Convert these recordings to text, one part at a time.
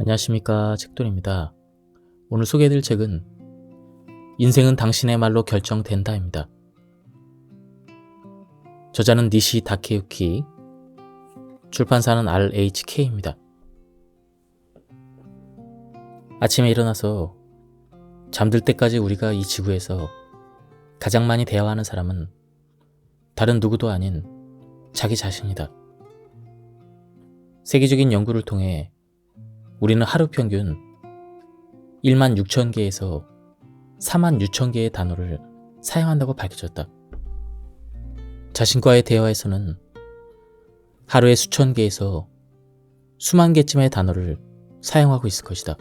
안녕하십니까, 책돌입니다. 오늘 소개해드릴 책은 인생은 당신의 말로 결정된다입니다. 저자는 니시 다케유키, 출판사는 RHK입니다. 아침에 일어나서 잠들 때까지 우리가 이 지구에서 가장 많이 대화하는 사람은 다른 누구도 아닌 자기 자신이다. 세계적인 연구를 통해 우리는 하루 평균 16,000개에서 46,000개의 단어를 사용한다고 밝혀졌다. 자신과의 대화에서는 하루에 수천 개에서 수만 개쯤의 단어를 사용하고 있을 것이다.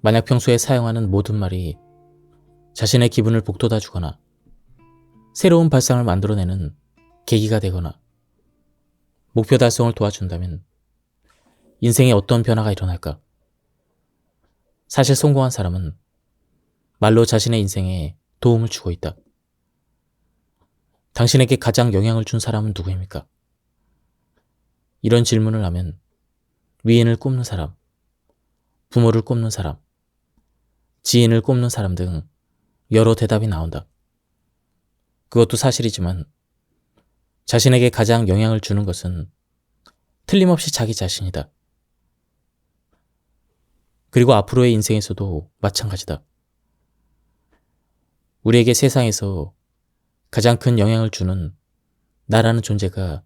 만약 평소에 사용하는 모든 말이 자신의 기분을 북돋아 주거나 새로운 발상을 만들어내는 계기가 되거나 목표 달성을 도와준다면 인생에 어떤 변화가 일어날까? 사실 성공한 사람은 말로 자신의 인생에 도움을 주고 있다. 당신에게 가장 영향을 준 사람은 누구입니까? 이런 질문을 하면 위인을 꼽는 사람, 부모를 꼽는 사람, 지인을 꼽는 사람 등 여러 대답이 나온다. 그것도 사실이지만 자신에게 가장 영향을 주는 것은 틀림없이 자기 자신이다. 그리고 앞으로의 인생에서도 마찬가지다. 우리에게 세상에서 가장 큰 영향을 주는 나라는 존재가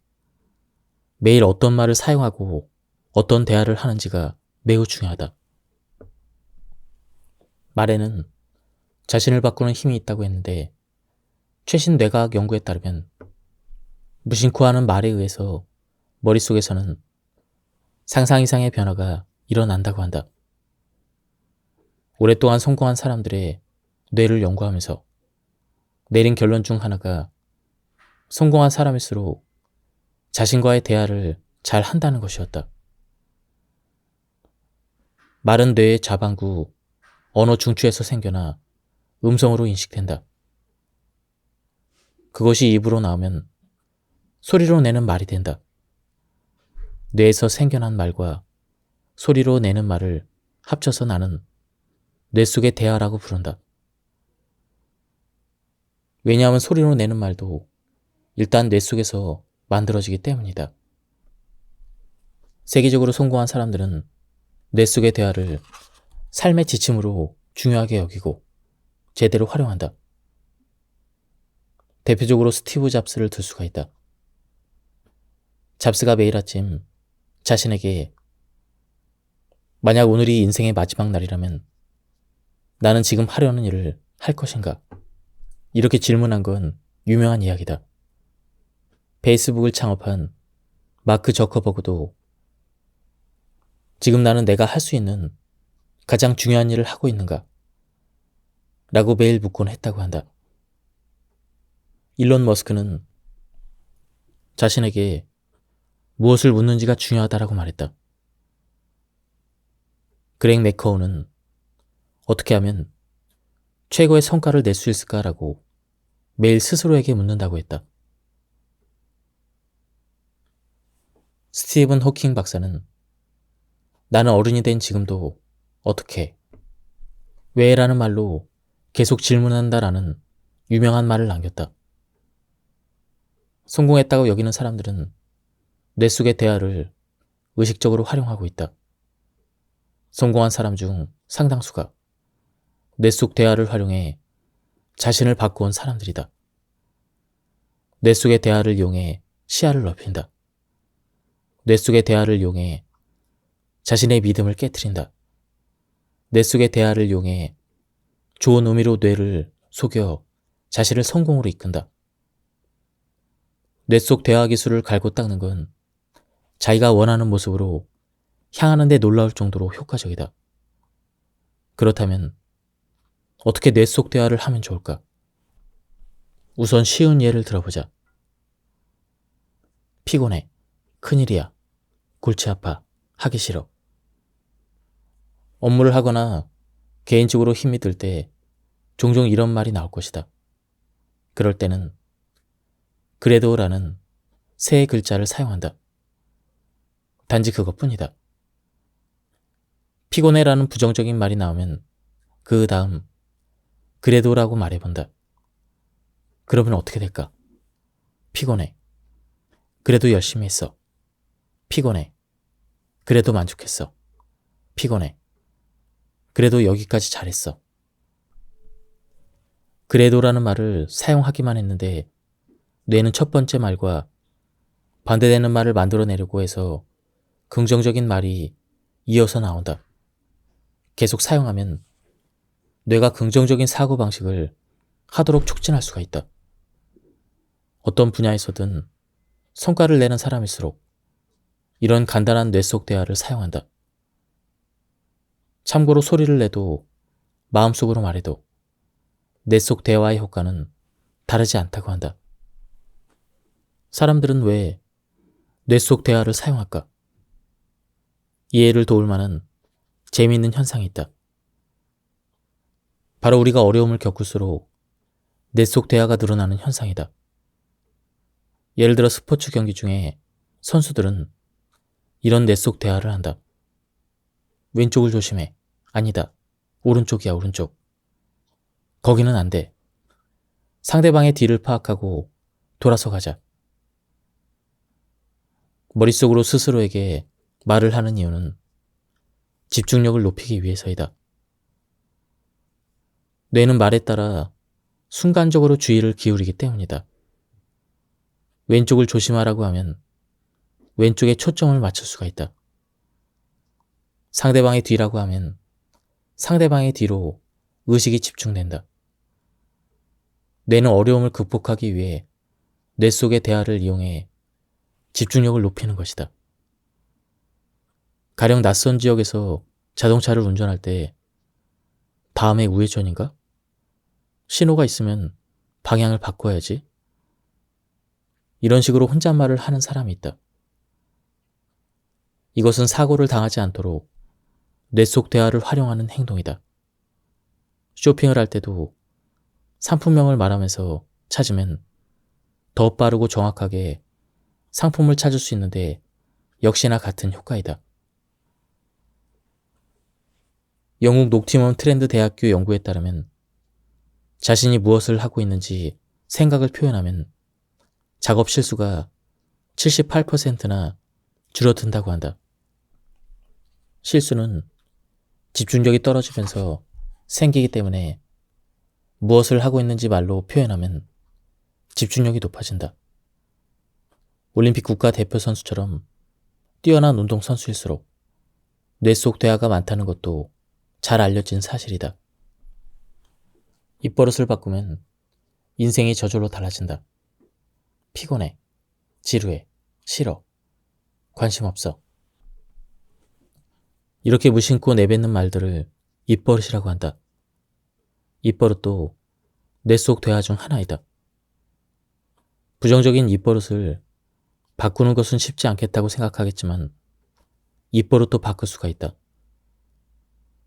매일 어떤 말을 사용하고 어떤 대화를 하는지가 매우 중요하다. 말에는 자신을 바꾸는 힘이 있다고 했는데 최신 뇌과학 연구에 따르면 무심코 하는 말에 의해서 머릿속에서는 상상 이상의 변화가 일어난다고 한다. 오랫동안 성공한 사람들의 뇌를 연구하면서 내린 결론 중 하나가 성공한 사람일수록 자신과의 대화를 잘 한다는 것이었다. 말은 뇌의 좌반구 언어 중추에서 생겨나 음성으로 인식된다. 그것이 입으로 나오면 소리로 내는 말이 된다. 뇌에서 생겨난 말과 소리로 내는 말을 합쳐서 나는 뇌 속의 대화라고 부른다. 왜냐하면 소리로 내는 말도 일단 뇌 속에서 만들어지기 때문이다. 세계적으로 성공한 사람들은 뇌 속의 대화를 삶의 지침으로 중요하게 여기고 제대로 활용한다. 대표적으로 스티브 잡스를 들 수가 있다. 잡스가 매일 아침 자신에게 만약 오늘이 인생의 마지막 날이라면 나는 지금 하려는 일을 할 것인가? 이렇게 질문한 건 유명한 이야기다. 페이스북을 창업한 마크 저커버그도 지금 나는 내가 할 수 있는 가장 중요한 일을 하고 있는가? 라고 매일 묻곤 했다고 한다. 일론 머스크는 자신에게 무엇을 묻는지가 중요하다라고 말했다. 그렉 맥커우는 어떻게 하면 최고의 성과를 낼 수 있을까라고 매일 스스로에게 묻는다고 했다. 스티븐 호킹 박사는 나는 어른이 된 지금도 어떻게, 왜라는 말로 계속 질문한다라는 유명한 말을 남겼다. 성공했다고 여기는 사람들은 뇌 속의 대화를 의식적으로 활용하고 있다. 성공한 사람 중 상당수가 뇌 속 대화를 활용해 자신을 바꾸온 사람들이다. 뇌 속의 대화를 이용해 시야를 넓힌다. 뇌 속의 대화를 이용해 자신의 믿음을 깨트린다. 뇌 속의 대화를 이용해 좋은 의미로 뇌를 속여 자신을 성공으로 이끈다. 뇌 속 대화 기술을 갈고 닦는 건 자기가 원하는 모습으로 향하는 데 놀라울 정도로 효과적이다. 그렇다면 어떻게 뇌 속 대화를 하면 좋을까? 우선 쉬운 예를 들어보자. 피곤해. 큰일이야. 골치 아파. 하기 싫어. 업무를 하거나 개인적으로 힘이 들 때 종종 이런 말이 나올 것이다. 그럴 때는 그래도라는 세 글자를 사용한다. 단지 그것뿐이다. 피곤해라는 부정적인 말이 나오면 그 다음 그래도라고 말해본다. 그러면 어떻게 될까? 피곤해. 그래도 열심히 했어. 피곤해. 그래도 만족했어. 피곤해. 그래도 여기까지 잘했어. 그래도라는 말을 사용하기만 했는데 뇌는 첫 번째 말과 반대되는 말을 만들어내려고 해서 긍정적인 말이 이어서 나온다. 계속 사용하면 뇌가 긍정적인 사고방식을 하도록 촉진할 수가 있다. 어떤 분야에서든 성과를 내는 사람일수록 이런 간단한 뇌 속 대화를 사용한다. 참고로 소리를 내도 마음속으로 말해도 뇌 속 대화의 효과는 다르지 않다고 한다. 사람들은 왜 뇌 속 대화를 사용할까? 이해를 도울 만한 재미있는 현상이 있다. 바로 우리가 어려움을 겪을수록 뇌 속 대화가 늘어나는 현상이다. 예를 들어 스포츠 경기 중에 선수들은 이런 뇌 속 대화를 한다. 왼쪽을 조심해. 아니다. 오른쪽이야, 오른쪽. 거기는 안 돼. 상대방의 뒤를 파악하고 돌아서 가자. 머릿속으로 스스로에게 말을 하는 이유는 집중력을 높이기 위해서이다. 뇌는 말에 따라 순간적으로 주의를 기울이기 때문이다. 왼쪽을 조심하라고 하면 왼쪽에 초점을 맞출 수가 있다. 상대방의 뒤라고 하면 상대방의 뒤로 의식이 집중된다. 뇌는 어려움을 극복하기 위해 뇌 속의 대화를 이용해 집중력을 높이는 것이다. 가령 낯선 지역에서 자동차를 운전할 때 다음에 우회전인가? 신호가 있으면 방향을 바꿔야지. 이런 식으로 혼잣말을 하는 사람이 있다. 이것은 사고를 당하지 않도록 뇌 속 대화를 활용하는 행동이다. 쇼핑을 할 때도 상품명을 말하면서 찾으면 더 빠르고 정확하게 상품을 찾을 수 있는데 역시나 같은 효과이다. 영국 노팅엄 트렌드 대학교 연구에 따르면 자신이 무엇을 하고 있는지 생각을 표현하면 작업 실수가 78%나 줄어든다고 한다. 실수는 집중력이 떨어지면서 생기기 때문에 무엇을 하고 있는지 말로 표현하면 집중력이 높아진다. 올림픽 국가대표 선수처럼 뛰어난 운동선수일수록 뇌 속 대화가 많다는 것도 잘 알려진 사실이다. 입버릇을 바꾸면 인생이 저절로 달라진다. 피곤해, 지루해, 싫어, 관심 없어. 이렇게 무심코 내뱉는 말들을 입버릇이라고 한다. 입버릇도 뇌 속 대화 중 하나이다. 부정적인 입버릇을 바꾸는 것은 쉽지 않겠다고 생각하겠지만 입버릇도 바꿀 수가 있다.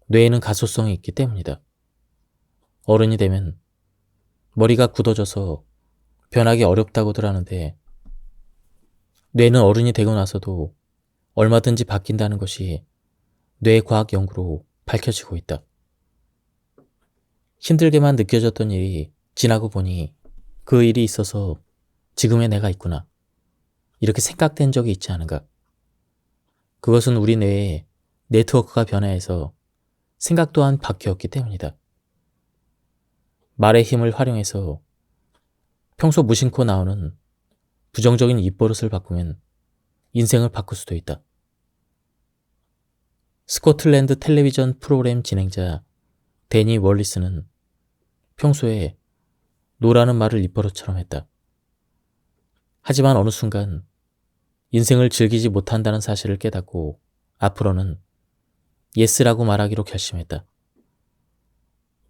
뇌에는 가소성이 있기 때문이다. 어른이 되면 머리가 굳어져서 변하기 어렵다고들 하는데 뇌는 어른이 되고 나서도 얼마든지 바뀐다는 것이 뇌과학 연구로 밝혀지고 있다. 힘들게만 느껴졌던 일이 지나고 보니 그 일이 있어서 지금의 내가 있구나. 이렇게 생각된 적이 있지 않은가? 그것은 우리 뇌의 네트워크가 변화해서 생각 또한 바뀌었기 때문이다. 말의 힘을 활용해서 평소 무심코 나오는 부정적인 입버릇을 바꾸면 인생을 바꿀 수도 있다. 스코틀랜드 텔레비전 프로그램 진행자 데니 월리스는 평소에 노라는 말을 입버릇처럼 했다. 하지만 어느 순간 인생을 즐기지 못한다는 사실을 깨닫고 앞으로는 예스라고 말하기로 결심했다.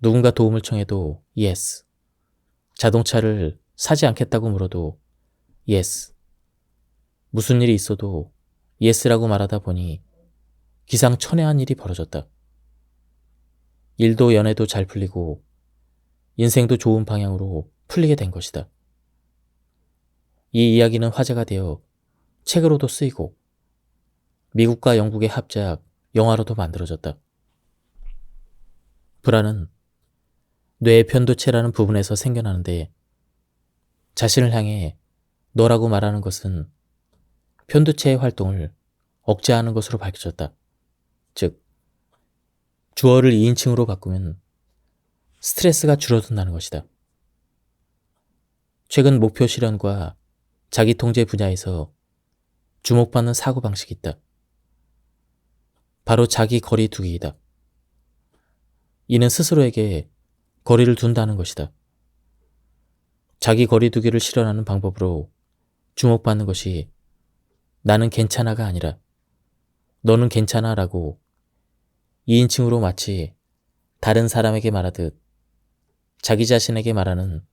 누군가 도움을 청해도 예스. 자동차를 사지 않겠다고 물어도 예스. 무슨 일이 있어도 예스라고 말하다 보니 기상천외한 일이 벌어졌다. 일도 연애도 잘 풀리고 인생도 좋은 방향으로 풀리게 된 것이다. 이 이야기는 화제가 되어 책으로도 쓰이고 미국과 영국의 합작 영화로도 만들어졌다. 불안은 뇌의 편도체라는 부분에서 생겨나는데 자신을 향해 너라고 말하는 것은 편도체의 활동을 억제하는 것으로 밝혀졌다. 즉, 주어를 2인칭으로 바꾸면 스트레스가 줄어든다는 것이다. 최근 목표 실현과 자기 통제 분야에서 주목받는 사고방식이 있다. 바로 자기 거리 두기이다. 이는 스스로에게 거리를 둔다는 것이다. 자기 거리 두기를 실현하는 방법으로 주목받는 것이 나는 괜찮아가 아니라 너는 괜찮아 라고 2인칭으로 마치 다른 사람에게 말하듯 자기 자신에게 말하는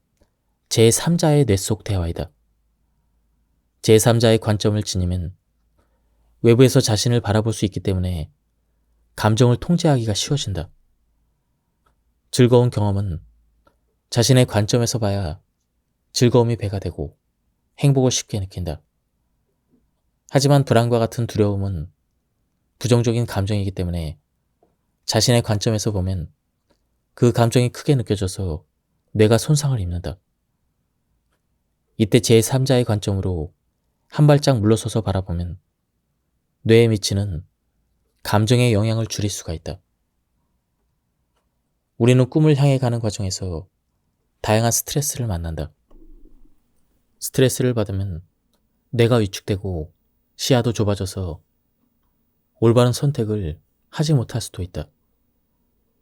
제3자의 뇌 속 대화이다. 제3자의 관점을 지니면 외부에서 자신을 바라볼 수 있기 때문에 감정을 통제하기가 쉬워진다. 즐거운 경험은 자신의 관점에서 봐야 즐거움이 배가 되고 행복을 쉽게 느낀다. 하지만 불안과 같은 두려움은 부정적인 감정이기 때문에 자신의 관점에서 보면 그 감정이 크게 느껴져서 뇌가 손상을 입는다. 이때 제3자의 관점으로 한 발짝 물러서서 바라보면 뇌에 미치는 감정의 영향을 줄일 수가 있다. 우리는 꿈을 향해 가는 과정에서 다양한 스트레스를 만난다. 스트레스를 받으면 뇌가 위축되고 시야도 좁아져서 올바른 선택을 하지 못할 수도 있다.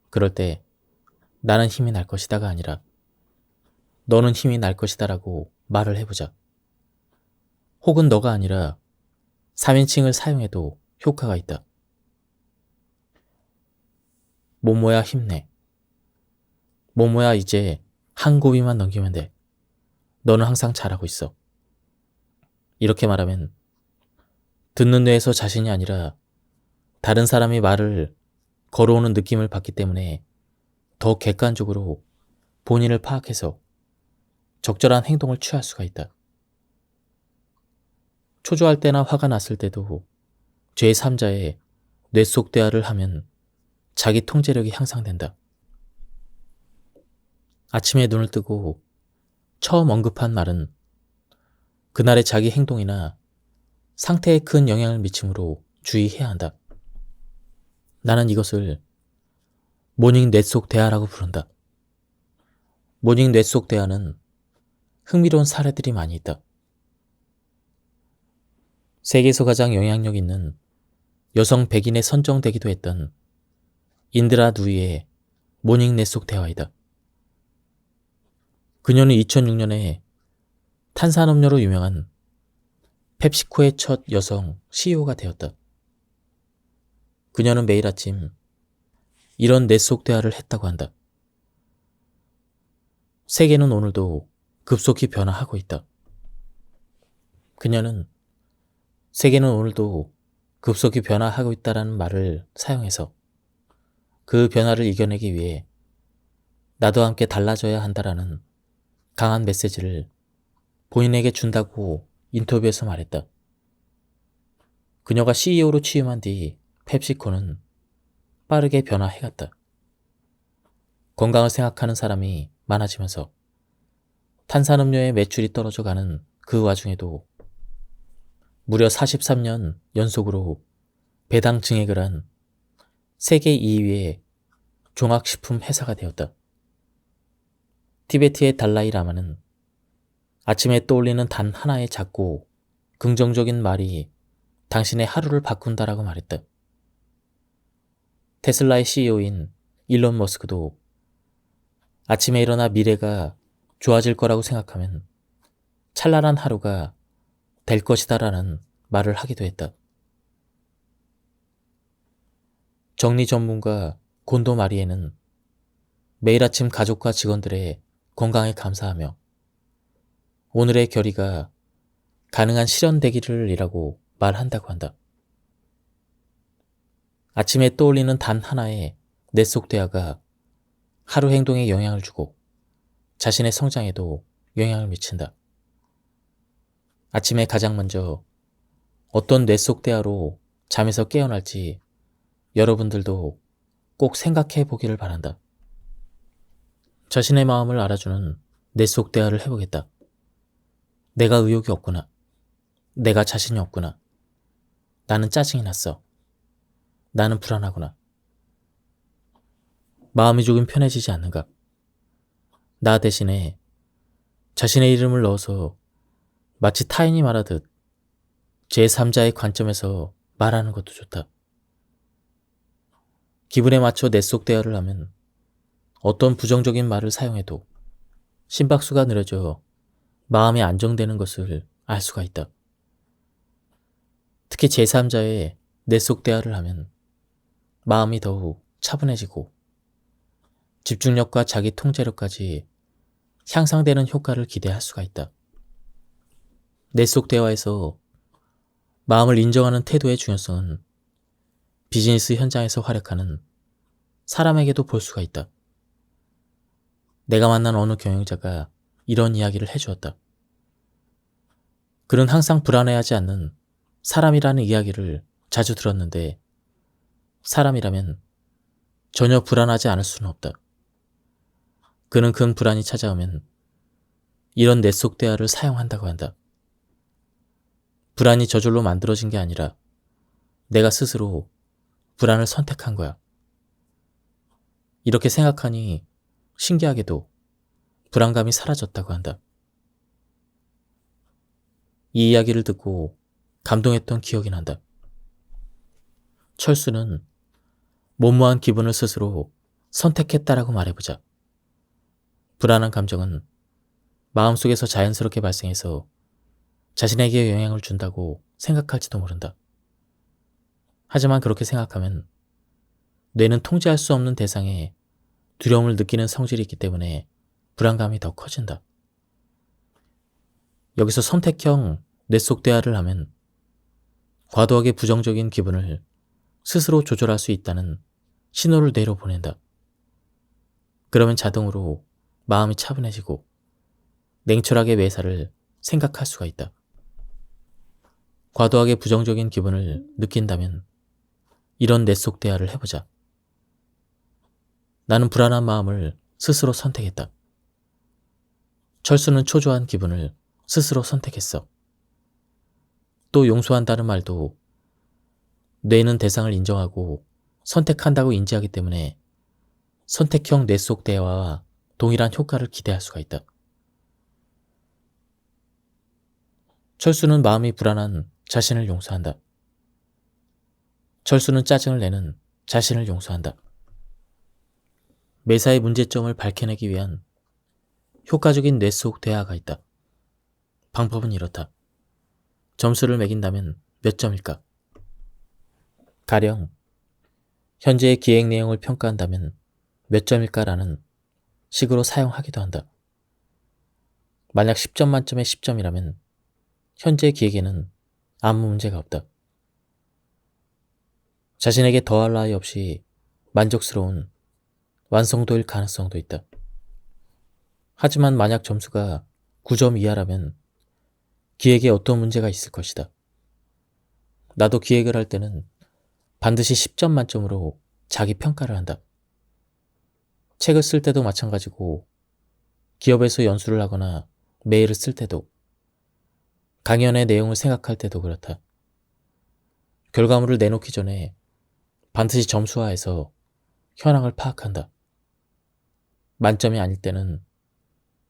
그럴 때 나는 힘이 날 것이다가 아니라 너는 힘이 날 것이다 라고 말을 해보자. 혹은 너가 아니라 3인칭을 사용해도 효과가 있다. 모모야 힘내. 모모야 이제 한 고비만 넘기면 돼. 너는 항상 잘하고 있어. 이렇게 말하면 듣는 뇌에서 자신이 아니라 다른 사람이 말을 걸어오는 느낌을 받기 때문에 더 객관적으로 본인을 파악해서 적절한 행동을 취할 수가 있다. 초조할 때나 화가 났을 때도 제3자의 뇌 속 대화를 하면 자기 통제력이 향상된다. 아침에 눈을 뜨고 처음 언급한 말은 그날의 자기 행동이나 상태에 큰 영향을 미치므로 주의해야 한다. 나는 이것을 모닝 뇌 속 대화라고 부른다. 모닝 뇌 속 대화는 흥미로운 사례들이 많이 있다. 세계에서 가장 영향력 있는 여성 100인에 선정되기도 했던 인드라 누이의 모닝 뇌 속 대화이다. 그녀는 2006년에 탄산음료로 유명한 펩시코의 첫 여성 CEO가 되었다. 그녀는 매일 아침 이런 뇌 속 대화를 했다고 한다. 세계는 오늘도 급속히 변화하고 있다. 그녀는 세계는 오늘도 급속히 변화하고 있다라는 말을 사용해서 그 변화를 이겨내기 위해 나도 함께 달라져야 한다라는 강한 메시지를 본인에게 준다고 인터뷰에서 말했다. 그녀가 CEO로 취임한 뒤 펩시코는 빠르게 변화해갔다. 건강을 생각하는 사람이 많아지면서 탄산음료의 매출이 떨어져가는 그 와중에도 무려 43년 연속으로 배당 증액을 한 세계 2위의 종합식품 회사가 되었다. 티베트의 달라이 라마는 아침에 떠올리는 단 하나의 작고 긍정적인 말이 당신의 하루를 바꾼다라고 말했다. 테슬라의 CEO인 일론 머스크도 아침에 일어나 미래가 좋아질 거라고 생각하면 찬란한 하루가 될 것이다라는 말을 하기도 했다. 정리 전문가 곤도 마리에는 매일 아침 가족과 직원들의 건강에 감사하며 오늘의 결의가 가능한 실현되기를 이라고 말한다고 한다. 아침에 떠올리는 단 하나의 뇌 속 대화가 하루 행동에 영향을 주고 자신의 성장에도 영향을 미친다. 아침에 가장 먼저 어떤 뇌 속 대화로 잠에서 깨어날지 여러분들도 꼭 생각해 보기를 바란다. 자신의 마음을 알아주는 내 속 대화를 해보겠다. 내가 의욕이 없구나. 내가 자신이 없구나. 나는 짜증이 났어. 나는 불안하구나. 마음이 조금 편해지지 않는가? 나 대신에 자신의 이름을 넣어서 마치 타인이 말하듯 제3자의 관점에서 말하는 것도 좋다. 기분에 맞춰 내 속 대화를 하면 어떤 부정적인 말을 사용해도 심박수가 느려져 마음이 안정되는 것을 알 수가 있다. 특히 제3자의 내 속 대화를 하면 마음이 더욱 차분해지고 집중력과 자기 통제력까지 향상되는 효과를 기대할 수가 있다. 내 속 대화에서 마음을 인정하는 태도의 중요성은 비즈니스 현장에서 활약하는 사람에게도 볼 수가 있다. 내가 만난 어느 경영자가 이런 이야기를 해주었다. 그는 항상 불안해하지 않는 사람이라는 이야기를 자주 들었는데 사람이라면 전혀 불안하지 않을 수는 없다. 그는 큰 불안이 찾아오면 이런 내 속 대화를 사용한다고 한다. 불안이 저절로 만들어진 게 아니라 내가 스스로 불안을 선택한 거야. 이렇게 생각하니 신기하게도 불안감이 사라졌다고 한다. 이 이야기를 듣고 감동했던 기억이 난다. 철수는 모모한 기분을 스스로 선택했다라고 말해보자. 불안한 감정은 마음속에서 자연스럽게 발생해서 자신에게 영향을 준다고 생각할지도 모른다. 하지만 그렇게 생각하면 뇌는 통제할 수 없는 대상에 두려움을 느끼는 성질이 있기 때문에 불안감이 더 커진다. 여기서 선택형 뇌 속 대화를 하면 과도하게 부정적인 기분을 스스로 조절할 수 있다는 신호를 뇌로 보낸다. 그러면 자동으로 마음이 차분해지고 냉철하게 매사를 생각할 수가 있다. 과도하게 부정적인 기분을 느낀다면 이런 뇌 속 대화를 해보자. 나는 불안한 마음을 스스로 선택했다. 철수는 초조한 기분을 스스로 선택했어. 또 용서한다는 말도 뇌는 대상을 인정하고 선택한다고 인지하기 때문에 선택형 뇌 속 대화와 동일한 효과를 기대할 수가 있다. 철수는 마음이 불안한 자신을 용서한다. 철수는 짜증을 내는 자신을 용서한다. 매사의 문제점을 밝혀내기 위한 효과적인 뇌 속 대화가 있다. 방법은 이렇다. 점수를 매긴다면 몇 점일까? 가령 현재의 기획 내용을 평가한다면 몇 점일까라는 식으로 사용하기도 한다. 만약 10점 만점에 10점이라면 현재 기획에는 아무 문제가 없다. 자신에게 더할 나위 없이 만족스러운 완성도일 가능성도 있다. 하지만 만약 점수가 9점 이하라면 기획에 어떤 문제가 있을 것이다. 나도 기획을 할 때는 반드시 10점 만점으로 자기 평가를 한다. 책을 쓸 때도 마찬가지고 기업에서 연수를 하거나 메일을 쓸 때도 강연의 내용을 생각할 때도 그렇다. 결과물을 내놓기 전에 반드시 점수화해서 현황을 파악한다. 만점이 아닐 때는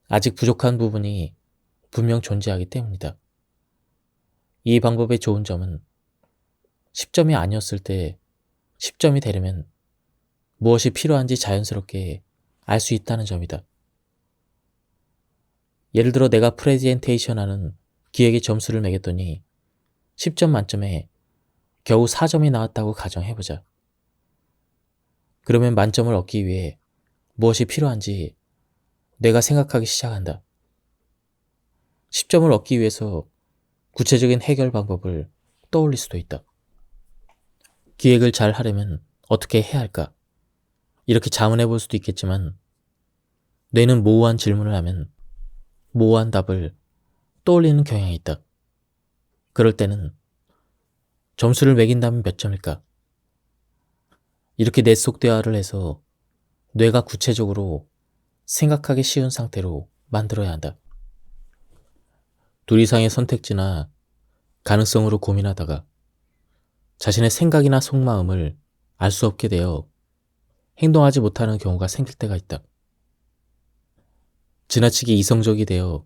아직 부족한 부분이 분명 존재하기 때문이다. 이 방법의 좋은 점은 10점이 아니었을 때 10점이 되려면 무엇이 필요한지 자연스럽게 알 수 있다는 점이다. 예를 들어 내가 프레젠테이션 하는 기획에 점수를 매겼더니 10점 만점에 겨우 4점이 나왔다고 가정해보자. 그러면 만점을 얻기 위해 무엇이 필요한지 내가 생각하기 시작한다. 10점을 얻기 위해서 구체적인 해결 방법을 떠올릴 수도 있다. 기획을 잘 하려면 어떻게 해야 할까? 이렇게 자문해 볼 수도 있겠지만 뇌는 모호한 질문을 하면 모호한 답을 떠올리는 경향이 있다. 그럴 때는 점수를 매긴다면 몇 점일까? 이렇게 뇌 속 대화를 해서 뇌가 구체적으로 생각하기 쉬운 상태로 만들어야 한다. 둘 이상의 선택지나 가능성으로 고민하다가 자신의 생각이나 속마음을 알 수 없게 되어 행동하지 못하는 경우가 생길 때가 있다. 지나치게 이성적이 되어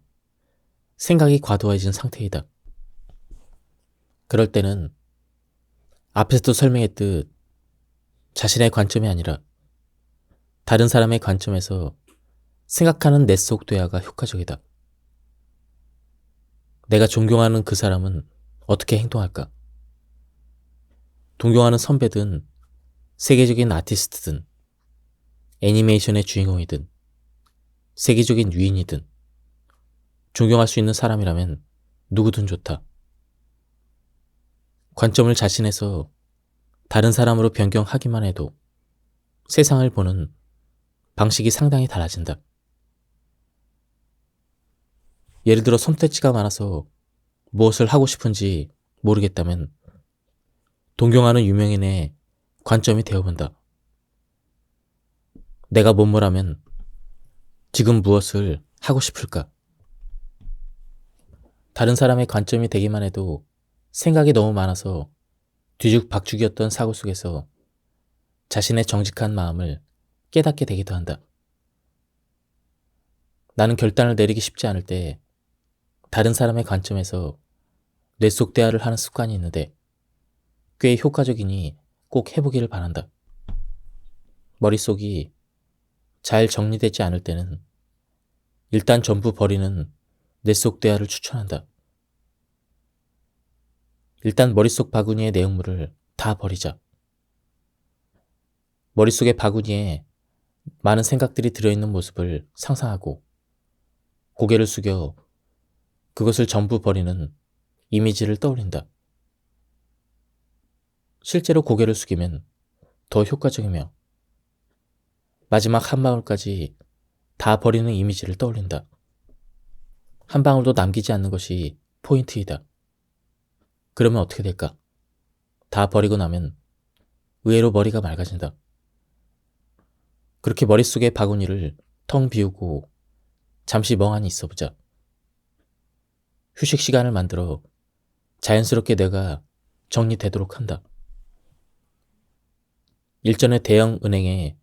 생각이 과도해진 상태이다. 그럴 때는 앞에서도 설명했듯 자신의 관점이 아니라 다른 사람의 관점에서 생각하는 내 속 대화가 효과적이다. 내가 존경하는 그 사람은 어떻게 행동할까? 동경하는 선배든 세계적인 아티스트든 애니메이션의 주인공이든 세계적인 유인이든 존경할 수 있는 사람이라면 누구든 좋다. 관점을 자신에서 다른 사람으로 변경하기만 해도 세상을 보는 방식이 상당히 달라진다. 예를 들어 선택지가 많아서 무엇을 하고 싶은지 모르겠다면 동경하는 유명인의 관점이 되어본다. 내가 뭐뭐라면 지금 무엇을 하고 싶을까? 다른 사람의 관점이 되기만 해도 생각이 너무 많아서 뒤죽박죽이었던 사고 속에서 자신의 정직한 마음을 깨닫게 되기도 한다. 나는 결단을 내리기 쉽지 않을 때 다른 사람의 관점에서 뇌 속 대화를 하는 습관이 있는데 꽤 효과적이니 꼭 해보기를 바란다. 머릿속이 잘 정리되지 않을 때는 일단 전부 버리는 뇌 속 대화를 추천한다. 일단 머릿속 바구니의 내용물을 다 버리자. 머릿속의 바구니에 많은 생각들이 들어있는 모습을 상상하고 고개를 숙여 그것을 전부 버리는 이미지를 떠올린다. 실제로 고개를 숙이면 더 효과적이며 마지막 한 방울까지 다 버리는 이미지를 떠올린다. 한 방울도 남기지 않는 것이 포인트이다. 그러면 어떻게 될까? 다 버리고 나면 의외로 머리가 맑아진다. 그렇게 머릿속의 바구니를 텅 비우고 잠시 멍하니 있어보자. 휴식 시간을 만들어 자연스럽게 내가 정리되도록 한다. 일전에 대형 은행에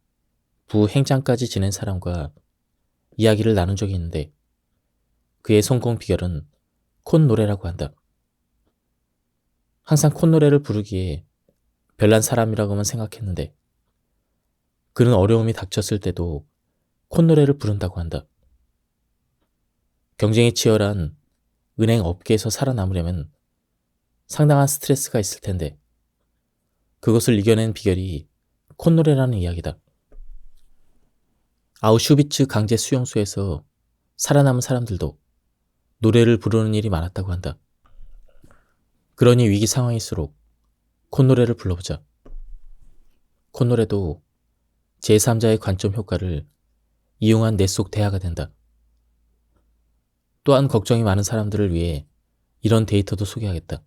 부행장까지 지낸 사람과 이야기를 나눈 적이 있는데 그의 성공 비결은 콧노래라고 한다. 항상 콧노래를 부르기에 별난 사람이라고만 생각했는데 그는 어려움이 닥쳤을 때도 콧노래를 부른다고 한다. 경쟁이 치열한 은행 업계에서 살아남으려면 상당한 스트레스가 있을 텐데 그것을 이겨낸 비결이 콧노래라는 이야기다. 아우슈비츠 강제 수용소에서 살아남은 사람들도 노래를 부르는 일이 많았다고 한다. 그러니 위기 상황일수록 콧노래를 불러보자. 콧노래도 제3자의 관점 효과를 이용한 뇌 속 대화가 된다. 또한 걱정이 많은 사람들을 위해 이런 데이터도 소개하겠다.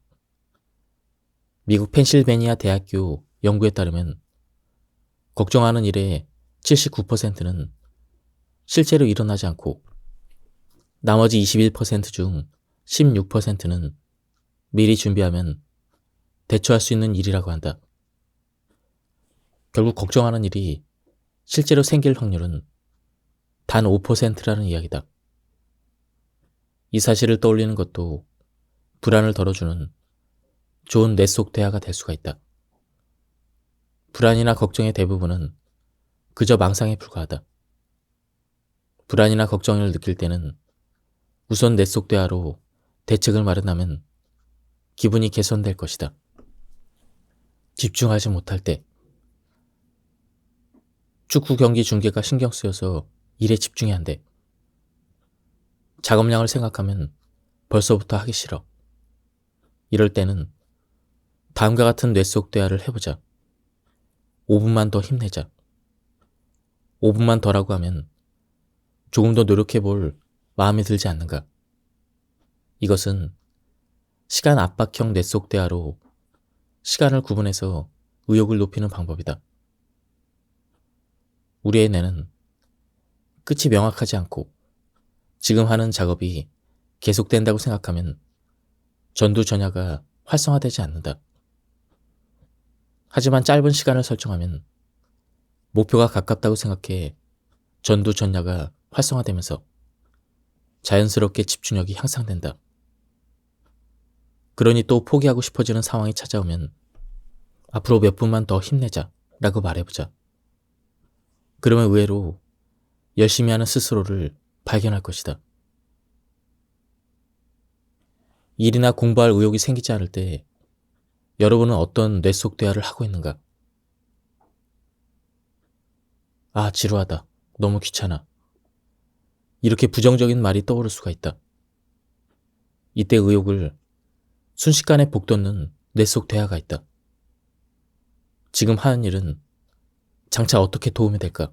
미국 펜실베니아 대학교 연구에 따르면 걱정하는 일의 79%는 실제로 일어나지 않고 나머지 21% 중 16%는 미리 준비하면 대처할 수 있는 일이라고 한다. 결국 걱정하는 일이 실제로 생길 확률은 단 5%라는 이야기다. 이 사실을 떠올리는 것도 불안을 덜어주는 좋은 뇌 속 대화가 될 수가 있다. 불안이나 걱정의 대부분은 그저 망상에 불과하다. 불안이나 걱정을 느낄 때는 우선 뇌 속 대화로 대책을 마련하면 기분이 개선될 것이다. 집중하지 못할 때 축구 경기 중계가 신경 쓰여서 일에 집중이 안 돼. 작업량을 생각하면 벌써부터 하기 싫어. 이럴 때는 다음과 같은 뇌 속 대화를 해보자. 5분만 더 힘내자. 5분만 더라고 하면 조금 더 노력해볼 마음이 들지 않는가? 이것은 시간 압박형 뇌 속 대화로 시간을 구분해서 의욕을 높이는 방법이다. 우리의 뇌는 끝이 명확하지 않고 지금 하는 작업이 계속된다고 생각하면 전두전야가 활성화되지 않는다. 하지만 짧은 시간을 설정하면 목표가 가깝다고 생각해 전두전야가 활성화되면서 자연스럽게 집중력이 향상된다. 그러니 또 포기하고 싶어지는 상황이 찾아오면 앞으로 몇 분만 더 힘내자 라고 말해보자. 그러면 의외로 열심히 하는 스스로를 발견할 것이다. 일이나 공부할 의욕이 생기지 않을 때 여러분은 어떤 뇌 속 대화를 하고 있는가? 아, 지루하다. 너무 귀찮아. 이렇게 부정적인 말이 떠오를 수가 있다. 이때 의욕을 순식간에 북돋는 뇌 속 대화가 있다. 지금 하는 일은 장차 어떻게 도움이 될까?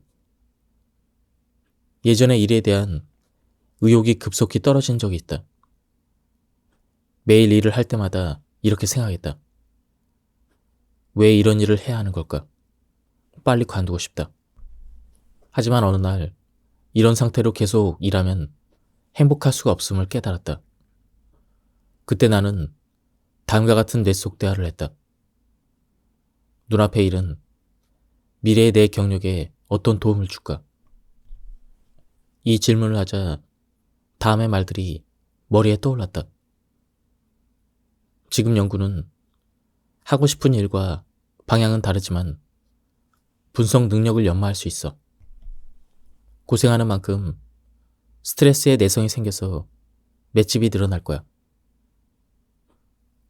예전에 일에 대한 의욕이 급속히 떨어진 적이 있다. 매일 일을 할 때마다 이렇게 생각했다. 왜 이런 일을 해야 하는 걸까? 빨리 관두고 싶다. 하지만 어느 날 이런 상태로 계속 일하면 행복할 수가 없음을 깨달았다. 그때 나는 다음과 같은 뇌 속 대화를 했다. 눈앞의 일은 미래의 내 경력에 어떤 도움을 줄까? 이 질문을 하자 다음의 말들이 머리에 떠올랐다. 지금 연구는 하고 싶은 일과 방향은 다르지만 분석 능력을 연마할 수 있어. 고생하는 만큼 스트레스에 내성이 생겨서 맷집이 늘어날 거야.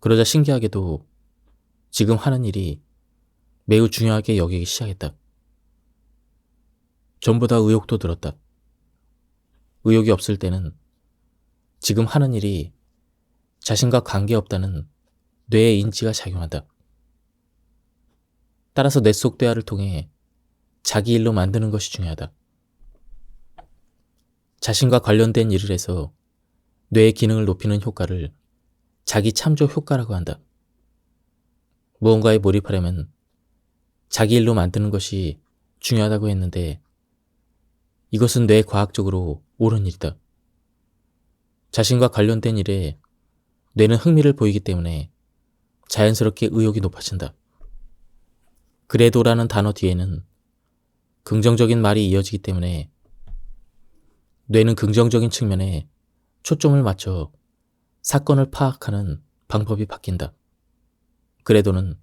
그러자 신기하게도 지금 하는 일이 매우 중요하게 여기기 시작했다. 전보다 의욕도 들었다. 의욕이 없을 때는 지금 하는 일이 자신과 관계없다는 뇌의 인지가 작용한다. 따라서 뇌 속 대화를 통해 자기 일로 만드는 것이 중요하다. 자신과 관련된 일을 해서 뇌의 기능을 높이는 효과를 자기 참조 효과라고 한다. 무언가에 몰입하려면 자기 일로 만드는 것이 중요하다고 했는데 이것은 뇌과학적으로 옳은 일이다. 자신과 관련된 일에 뇌는 흥미를 보이기 때문에 자연스럽게 의욕이 높아진다. 그래도라는 단어 뒤에는 긍정적인 말이 이어지기 때문에 뇌는 긍정적인 측면에 초점을 맞춰 사건을 파악하는 방법이 바뀐다. 그래도는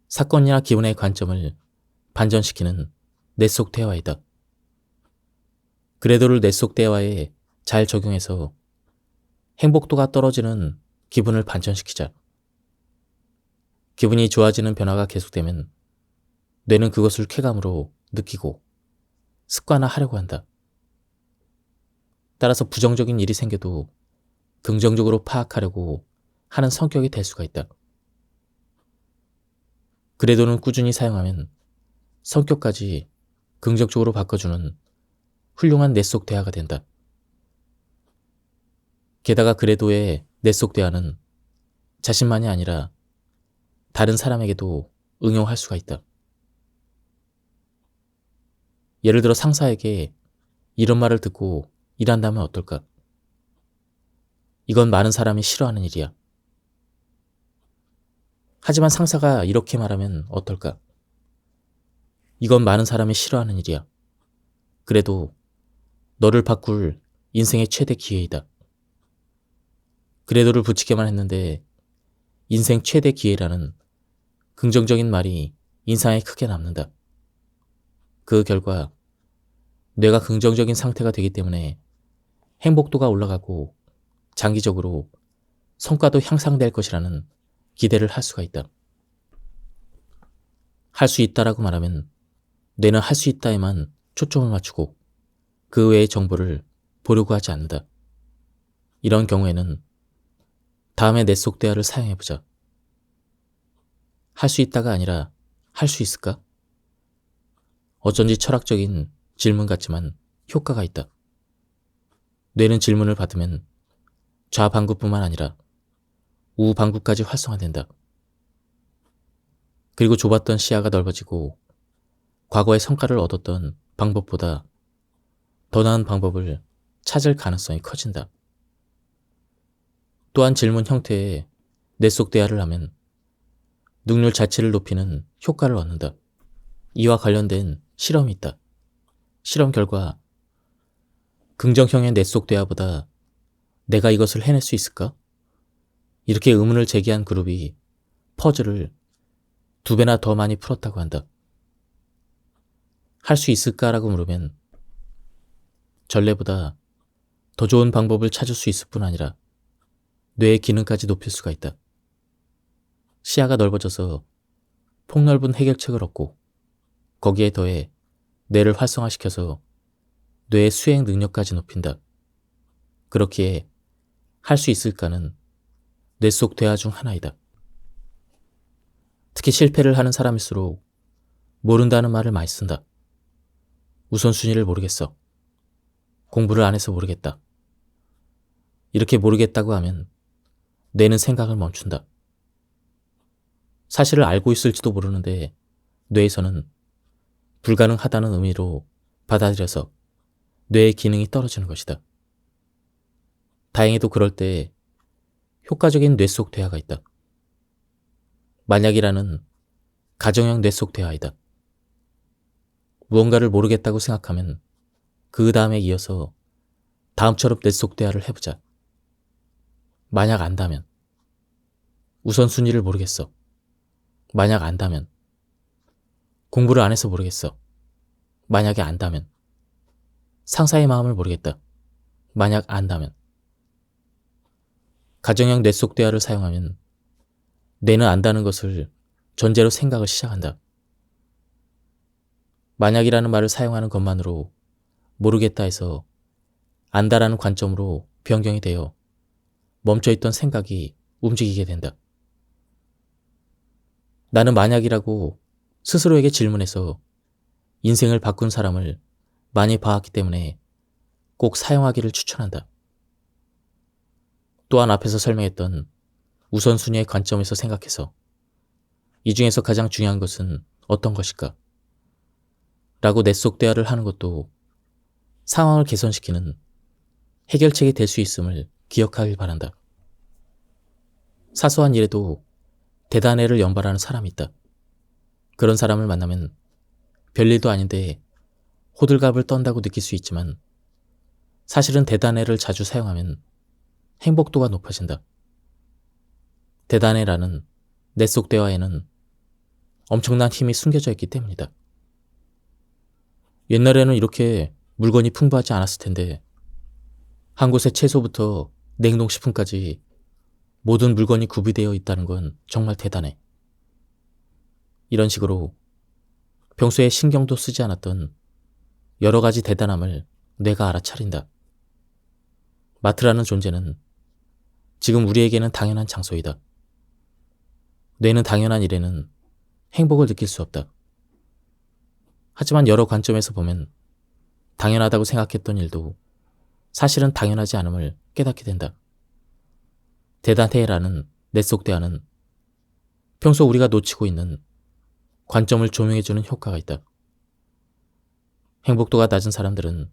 사건이나 기분의 관점을 반전시키는 뇌 속 대화이다. 그래도를 뇌 속 대화에 잘 적용해서 행복도가 떨어지는 기분을 반전시키자. 기분이 좋아지는 변화가 계속되면 뇌는 그것을 쾌감으로 느끼고 습관화하려고 한다. 따라서 부정적인 일이 생겨도 긍정적으로 파악하려고 하는 성격이 될 수가 있다. 그래도는 꾸준히 사용하면 성격까지 긍정적으로 바꿔주는 훌륭한 뇌 속 대화가 된다. 게다가 그래도의 뇌 속 대화는 자신만이 아니라 다른 사람에게도 응용할 수가 있다. 예를 들어 상사에게 이런 말을 듣고 일한다면 어떨까? 이건 많은 사람이 싫어하는 일이야. 하지만 상사가 이렇게 말하면 어떨까? 이건 많은 사람이 싫어하는 일이야. 그래도 너를 바꿀 인생의 최대 기회이다. 그래도를 붙이게만 했는데 인생 최대 기회라는 긍정적인 말이 인상에 크게 남는다. 그 결과 뇌가 긍정적인 상태가 되기 때문에 행복도가 올라가고 장기적으로 성과도 향상될 것이라는 기대를 할 수가 있다. 할 수 있다라고 말하면 뇌는 할 수 있다에만 초점을 맞추고 그 외의 정보를 보려고 하지 않는다. 이런 경우에는 다음에 뇌 속 대화를 사용해보자. 할 수 있다가 아니라 할 수 있을까? 어쩐지 철학적인 질문 같지만 효과가 있다. 뇌는 질문을 받으면 좌방구뿐만 아니라 우방구까지 활성화된다. 그리고 좁았던 시야가 넓어지고 과거의 성과를 얻었던 방법보다 더 나은 방법을 찾을 가능성이 커진다. 또한 질문 형태의 뇌 속 대화를 하면 능률 자체를 높이는 효과를 얻는다. 이와 관련된 실험이 있다. 실험 결과 긍정형의 뇌 속 대화보다 내가 이것을 해낼 수 있을까? 이렇게 의문을 제기한 그룹이 퍼즐을 2배나 더 많이 풀었다고 한다. 할 수 있을까라고 물으면 전례보다 더 좋은 방법을 찾을 수 있을 뿐 아니라 뇌의 기능까지 높일 수가 있다. 시야가 넓어져서 폭넓은 해결책을 얻고 거기에 더해 뇌를 활성화시켜서 뇌의 수행 능력까지 높인다. 그렇기에 할 수 있을까는 뇌 속 대화 중 하나이다. 특히 실패를 하는 사람일수록 모른다는 말을 많이 쓴다. 우선순위를 모르겠어. 공부를 안 해서 모르겠다. 이렇게 모르겠다고 하면 뇌는 생각을 멈춘다. 사실을 알고 있을지도 모르는데 뇌에서는 불가능하다는 의미로 받아들여서 뇌의 기능이 떨어지는 것이다. 다행히도 그럴 때 효과적인 뇌 속 대화가 있다. 만약이라는 가정형 뇌 속 대화이다. 무언가를 모르겠다고 생각하면 그 다음에 이어서 다음처럼 뇌 속 대화를 해보자. 만약 안다면. 우선순위를 모르겠어. 만약 안다면. 공부를 안 해서 모르겠어. 만약에 안다면. 상사의 마음을 모르겠다. 만약 안다면. 가정형 뇌 속 대화를 사용하면 뇌는 안다는 것을 전제로 생각을 시작한다. 만약이라는 말을 사용하는 것만으로 모르겠다 해서 안다라는 관점으로 변경이 되어 멈춰있던 생각이 움직이게 된다. 나는 만약이라고 스스로에게 질문해서 인생을 바꾼 사람을 많이 봐왔기 때문에 꼭 사용하기를 추천한다. 또한 앞에서 설명했던 우선순위의 관점에서 생각해서 이 중에서 가장 중요한 것은 어떤 것일까? 라고 뇌 속 대화를 하는 것도 상황을 개선시키는 해결책이 될 수 있음을 기억하길 바란다. 사소한 일에도 대단해를 연발하는 사람이 있다. 그런 사람을 만나면 별일도 아닌데 호들갑을 떤다고 느낄 수 있지만 사실은 대단해를 자주 사용하면 행복도가 높아진다. 대단해라는 뇌 속 대화에는 엄청난 힘이 숨겨져 있기 때문이다. 옛날에는 이렇게 물건이 풍부하지 않았을 텐데 한 곳에 채소부터 냉동식품까지 모든 물건이 구비되어 있다는 건 정말 대단해. 이런 식으로 평소에 신경도 쓰지 않았던 여러 가지 대단함을 뇌가 알아차린다. 마트라는 존재는 지금 우리에게는 당연한 장소이다. 뇌는 당연한 일에는 행복을 느낄 수 없다. 하지만 여러 관점에서 보면 당연하다고 생각했던 일도 사실은 당연하지 않음을 깨닫게 된다. 대단해라는 뇌 속 대화는 평소 우리가 놓치고 있는 관점을 조명해주는 효과가 있다. 행복도가 낮은 사람들은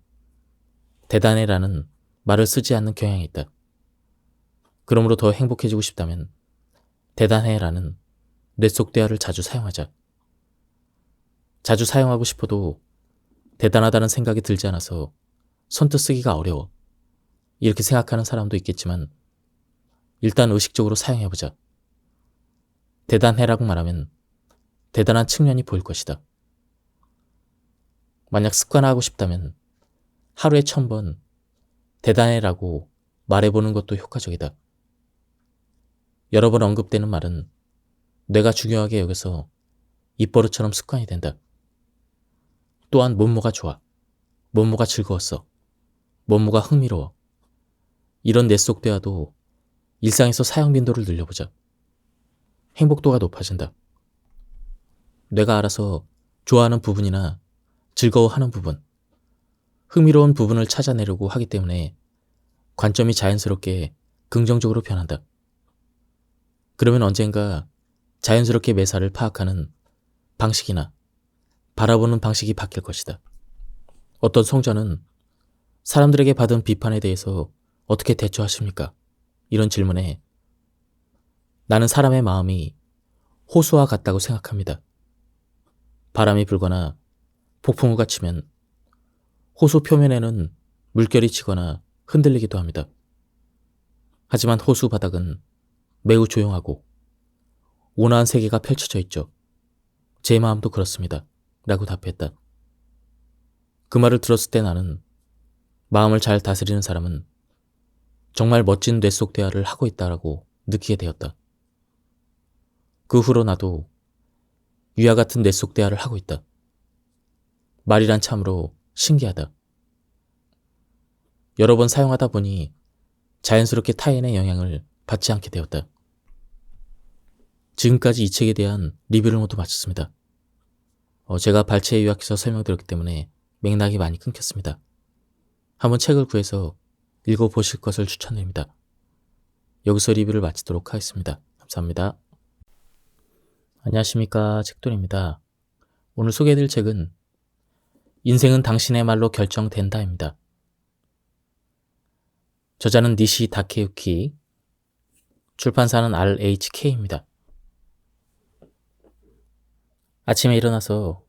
대단해라는 말을 쓰지 않는 경향이 있다. 그러므로 더 행복해지고 싶다면 대단해라는 뇌 속 대화를 자주 사용하자. 자주 사용하고 싶어도 대단하다는 생각이 들지 않아서 선뜻 쓰기가 어려워. 이렇게 생각하는 사람도 있겠지만 일단 의식적으로 사용해보자. 대단해라고 말하면 대단한 측면이 보일 것이다. 만약 습관화하고 싶다면 하루에 1000번 대단해라고 말해보는 것도 효과적이다. 여러 번 언급되는 말은 뇌가 중요하게 여겨서 입버릇처럼 습관이 된다. 또한 뭐뭐가 좋아, 뭐뭐가 즐거웠어, 뭐뭐가 흥미로워. 이런 뇌 속 대화도 일상에서 사용 빈도를 늘려보자. 행복도가 높아진다. 뇌가 알아서 좋아하는 부분이나 즐거워하는 부분, 흥미로운 부분을 찾아내려고 하기 때문에 관점이 자연스럽게 긍정적으로 변한다. 그러면 언젠가 자연스럽게 매사를 파악하는 방식이나 바라보는 방식이 바뀔 것이다. 어떤 성전은 사람들에게 받은 비판에 대해서 어떻게 대처하십니까? 이런 질문에 나는 사람의 마음이 호수와 같다고 생각합니다. 바람이 불거나 폭풍우가 치면 호수 표면에는 물결이 치거나 흔들리기도 합니다. 하지만 호수 바닥은 매우 조용하고 온화한 세계가 펼쳐져 있죠. 제 마음도 그렇습니다. 라고 답했다. 그 말을 들었을 때 나는 마음을 잘 다스리는 사람은 정말 멋진 뇌 속 대화를 하고 있다라고 느끼게 되었다. 그 후로 나도 위와 같은 뇌 속 대화를 하고 있다. 말이란 참으로 신기하다. 여러 번 사용하다 보니 자연스럽게 타인의 영향을 받지 않게 되었다. 지금까지 이 책에 대한 리뷰를 모두 마쳤습니다. 제가 발췌에 요약해서 설명드렸기 때문에 맥락이 많이 끊겼습니다. 한번 책을 구해서 읽어보실 것을 추천드립니다. 여기서 리뷰를 마치도록 하겠습니다. 감사합니다. 안녕하십니까, 책돌입니다. 오늘 소개해드릴 책은 인생은 당신의 말로 결정된다입니다. 저자는 니시 다케유키, 출판사는 RHK입니다. 아침에 일어나서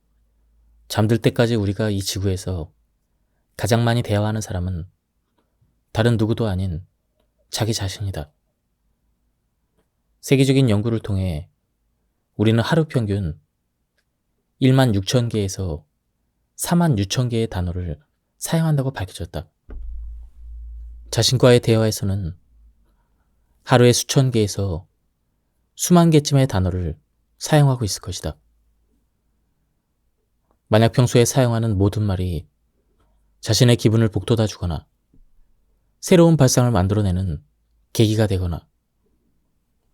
잠들 때까지 우리가 이 지구에서 가장 많이 대화하는 사람은 다른 누구도 아닌 자기 자신이다. 세계적인 연구를 통해 우리는 하루 평균 1만 6천 개에서 4만 6천 개의 단어를 사용한다고 밝혀졌다. 자신과의 대화에서는 하루에 수천 개에서 수만 개쯤의 단어를 사용하고 있을 것이다. 만약 평소에 사용하는 모든 말이 자신의 기분을 북돋아 주거나 새로운 발상을 만들어내는 계기가 되거나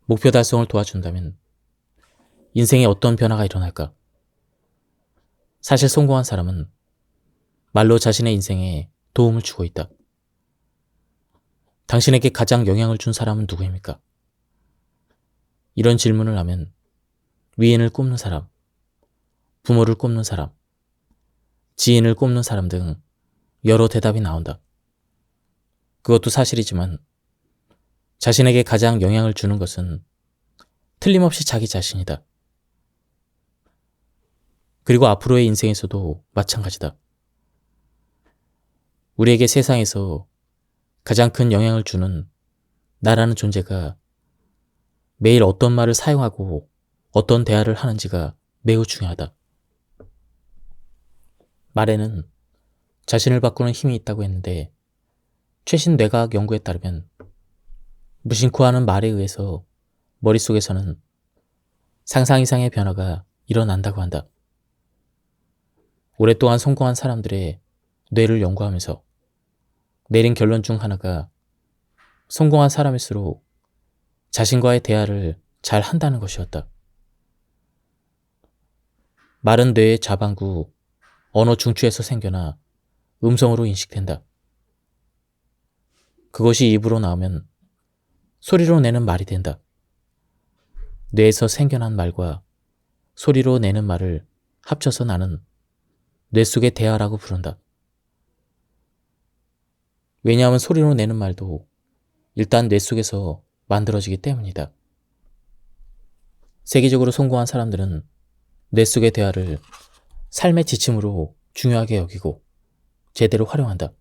목표 달성을 도와준다면 인생에 어떤 변화가 일어날까? 사실 성공한 사람은 말로 자신의 인생에 도움을 주고 있다. 당신에게 가장 영향을 준 사람은 누구입니까? 이런 질문을 하면 위인을 꼽는 사람, 부모를 꼽는 사람, 지인을 꼽는 사람 등 여러 대답이 나온다. 그것도 사실이지만 자신에게 가장 영향을 주는 것은 틀림없이 자기 자신이다. 그리고 앞으로의 인생에서도 마찬가지다. 우리에게 세상에서 가장 큰 영향을 주는 나라는 존재가 매일 어떤 말을 사용하고 어떤 대화를 하는지가 매우 중요하다. 말에는 자신을 바꾸는 힘이 있다고 했는데 최신 뇌과학 연구에 따르면 무심코 하는 말에 의해서 머릿속에서는 상상 이상의 변화가 일어난다고 한다. 오랫동안 성공한 사람들의 뇌를 연구하면서 내린 결론 중 하나가 성공한 사람일수록 자신과의 대화를 잘 한다는 것이었다. 말은 뇌의 좌반구 언어 중추에서 생겨나 음성으로 인식된다. 그것이 입으로 나오면 소리로 내는 말이 된다. 뇌에서 생겨난 말과 소리로 내는 말을 합쳐서 나는 뇌 속의 대화라고 부른다. 왜냐하면 소리로 내는 말도 일단 뇌 속에서 만들어지기 때문이다. 세계적으로 성공한 사람들은 뇌 속의 대화를 삶의 지침으로 중요하게 여기고 제대로 활용한다.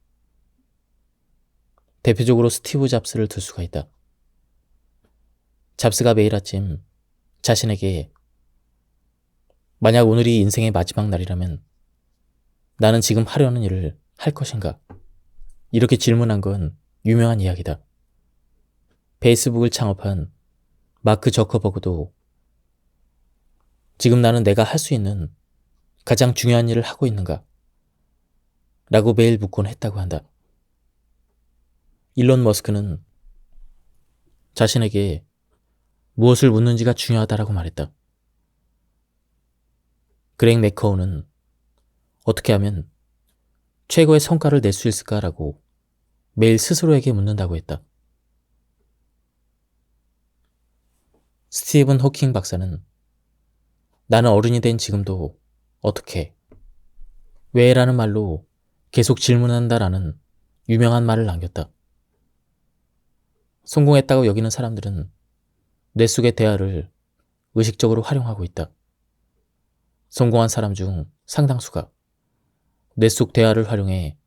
대표적으로 스티브 잡스를 들 수가 있다. 잡스가 매일 아침 자신에게 만약 오늘이 인생의 마지막 날이라면 나는 지금 하려는 일을 할 것인가? 이렇게 질문한 건 유명한 이야기다. 페이스북을 창업한 마크 저커버그도 지금 나는 내가 할 수 있는 가장 중요한 일을 하고 있는가? 라고 매일 묻곤 했다고 한다. 일론 머스크는 자신에게 무엇을 묻는지가 중요하다라고 말했다. 그렉 맥커우는 어떻게 하면 최고의 성과를 낼 수 있을까라고 매일 스스로에게 묻는다고 했다. 스티븐 호킹 박사는 나는 어른이 된 지금도 어떻게, 왜 라는 말로 계속 질문한다라는 유명한 말을 남겼다. 성공했다고 여기는 사람들은 뇌 속의 대화를 의식적으로 활용하고 있다. 성공한 사람 중 상당수가 뇌 속 대화를 활용해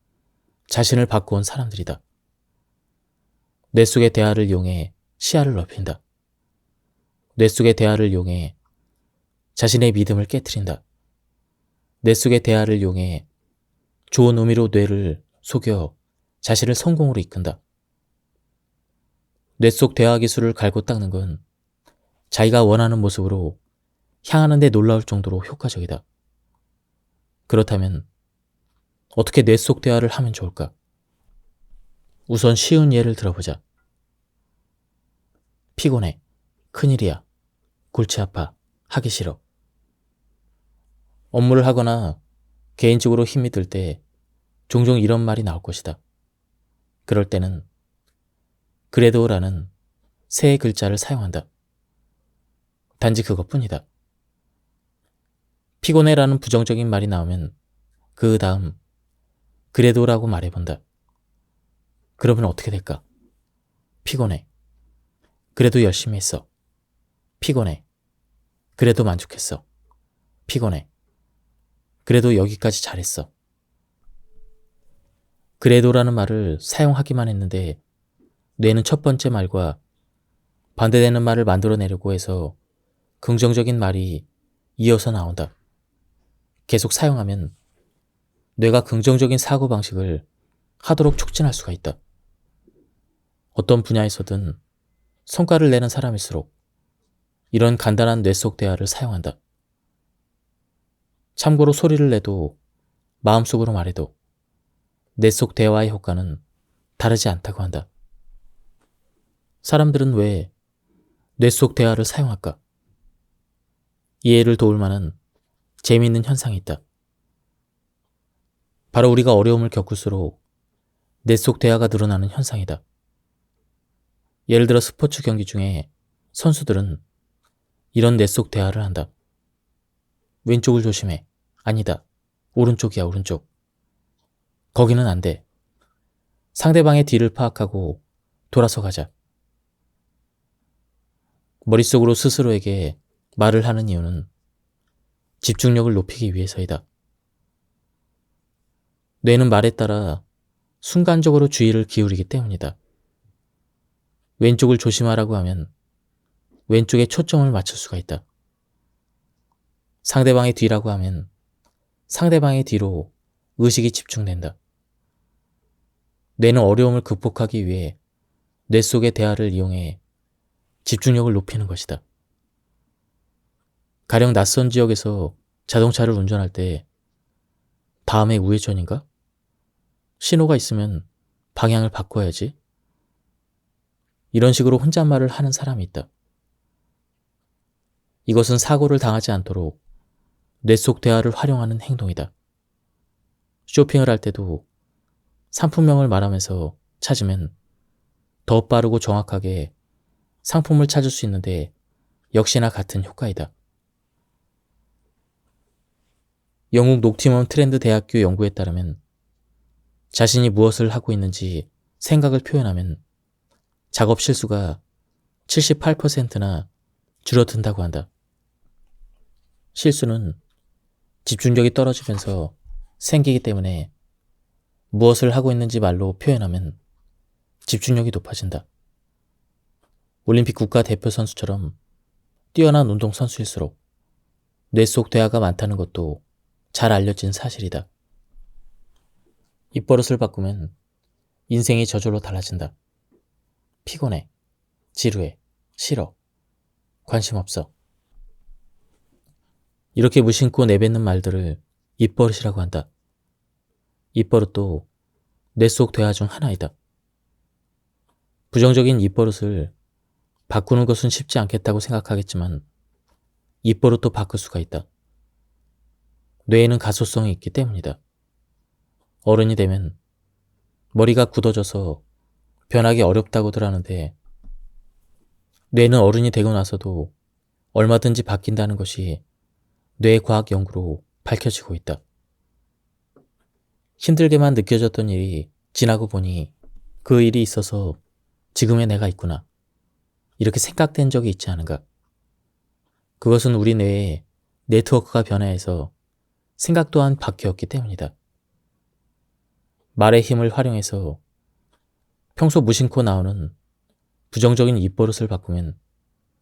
자신을 바꾸온 사람들이다. 뇌 속의 대화를 이용해 시야를 넓힌다. 뇌 속의 대화를 이용해 자신의 믿음을 깨트린다. 뇌 속의 대화를 이용해 좋은 의미로 뇌를 속여 자신을 성공으로 이끈다. 뇌 속 대화 기술을 갈고 닦는 건 자기가 원하는 모습으로 향하는 데 놀라울 정도로 효과적이다. 그렇다면 어떻게 뇌 속 대화를 하면 좋을까? 우선 쉬운 예를 들어보자. 피곤해. 큰일이야. 골치 아파. 하기 싫어. 업무를 하거나 개인적으로 힘이 들 때 종종 이런 말이 나올 것이다. 그럴 때는 그래도라는 세 글자를 사용한다. 단지 그것뿐이다. 피곤해라는 부정적인 말이 나오면 그 다음 그래도라고 말해본다. 그러면 어떻게 될까? 피곤해. 그래도 열심히 했어. 피곤해. 그래도 만족했어. 피곤해. 그래도 여기까지 잘했어. 그래도라는 말을 사용하기만 했는데 뇌는 첫 번째 말과 반대되는 말을 만들어내려고 해서 긍정적인 말이 이어서 나온다. 계속 사용하면 뇌가 긍정적인 사고방식을 하도록 촉진할 수가 있다. 어떤 분야에서든 성과를 내는 사람일수록 이런 간단한 뇌 속 대화를 사용한다. 참고로 소리를 내도 마음속으로 말해도 뇌 속 대화의 효과는 다르지 않다고 한다. 사람들은 왜 뇌 속 대화를 사용할까? 이해를 도울 만한 재미있는 현상이 있다. 바로 우리가 어려움을 겪을수록 뇌 속 대화가 늘어나는 현상이다. 예를 들어 스포츠 경기 중에 선수들은 이런 뇌 속 대화를 한다. 왼쪽을 조심해. 아니다. 오른쪽이야, 오른쪽. 거기는 안 돼. 상대방의 뒤를 파악하고 돌아서 가자. 머릿속으로 스스로에게 말을 하는 이유는 집중력을 높이기 위해서이다. 뇌는 말에 따라 순간적으로 주의를 기울이기 때문이다. 왼쪽을 조심하라고 하면 왼쪽에 초점을 맞출 수가 있다. 상대방의 뒤라고 하면 상대방의 뒤로 의식이 집중된다. 뇌는 어려움을 극복하기 위해 뇌 속의 대화를 이용해 집중력을 높이는 것이다. 가령 낯선 지역에서 자동차를 운전할 때 다음에 우회전인가? 신호가 있으면 방향을 바꿔야지. 이런 식으로 혼잣말을 하는 사람이 있다. 이것은 사고를 당하지 않도록 뇌 속 대화를 활용하는 행동이다. 쇼핑을 할 때도 상품명을 말하면서 찾으면 더 빠르고 정확하게 상품을 찾을 수 있는데 역시나 같은 효과이다. 영국 노팅엄 트렌드 대학교 연구에 따르면 자신이 무엇을 하고 있는지 생각을 표현하면 작업 실수가 78%나 줄어든다고 한다. 실수는 집중력이 떨어지면서 생기기 때문에 무엇을 하고 있는지 말로 표현하면 집중력이 높아진다. 올림픽 국가대표 선수처럼 뛰어난 운동선수일수록 뇌 속 대화가 많다는 것도 잘 알려진 사실이다. 입버릇을 바꾸면 인생이 저절로 달라진다. 피곤해, 지루해, 싫어, 관심 없어. 이렇게 무심코 내뱉는 말들을 입버릇이라고 한다. 입버릇도 뇌 속 대화 중 하나이다. 부정적인 입버릇을 바꾸는 것은 쉽지 않겠다고 생각하겠지만 입버릇도 바꿀 수가 있다. 뇌에는 가소성이 있기 때문이다. 어른이 되면 머리가 굳어져서 변하기 어렵다고들 하는데 뇌는 어른이 되고 나서도 얼마든지 바뀐다는 것이 뇌과학 연구로 밝혀지고 있다. 힘들게만 느껴졌던 일이 지나고 보니 그 일이 있어서 지금의 내가 있구나. 이렇게 생각된 적이 있지 않은가? 그것은 우리 뇌의 네트워크가 변화해서 생각 또한 바뀌었기 때문이다. 말의 힘을 활용해서 평소 무심코 나오는 부정적인 입버릇을 바꾸면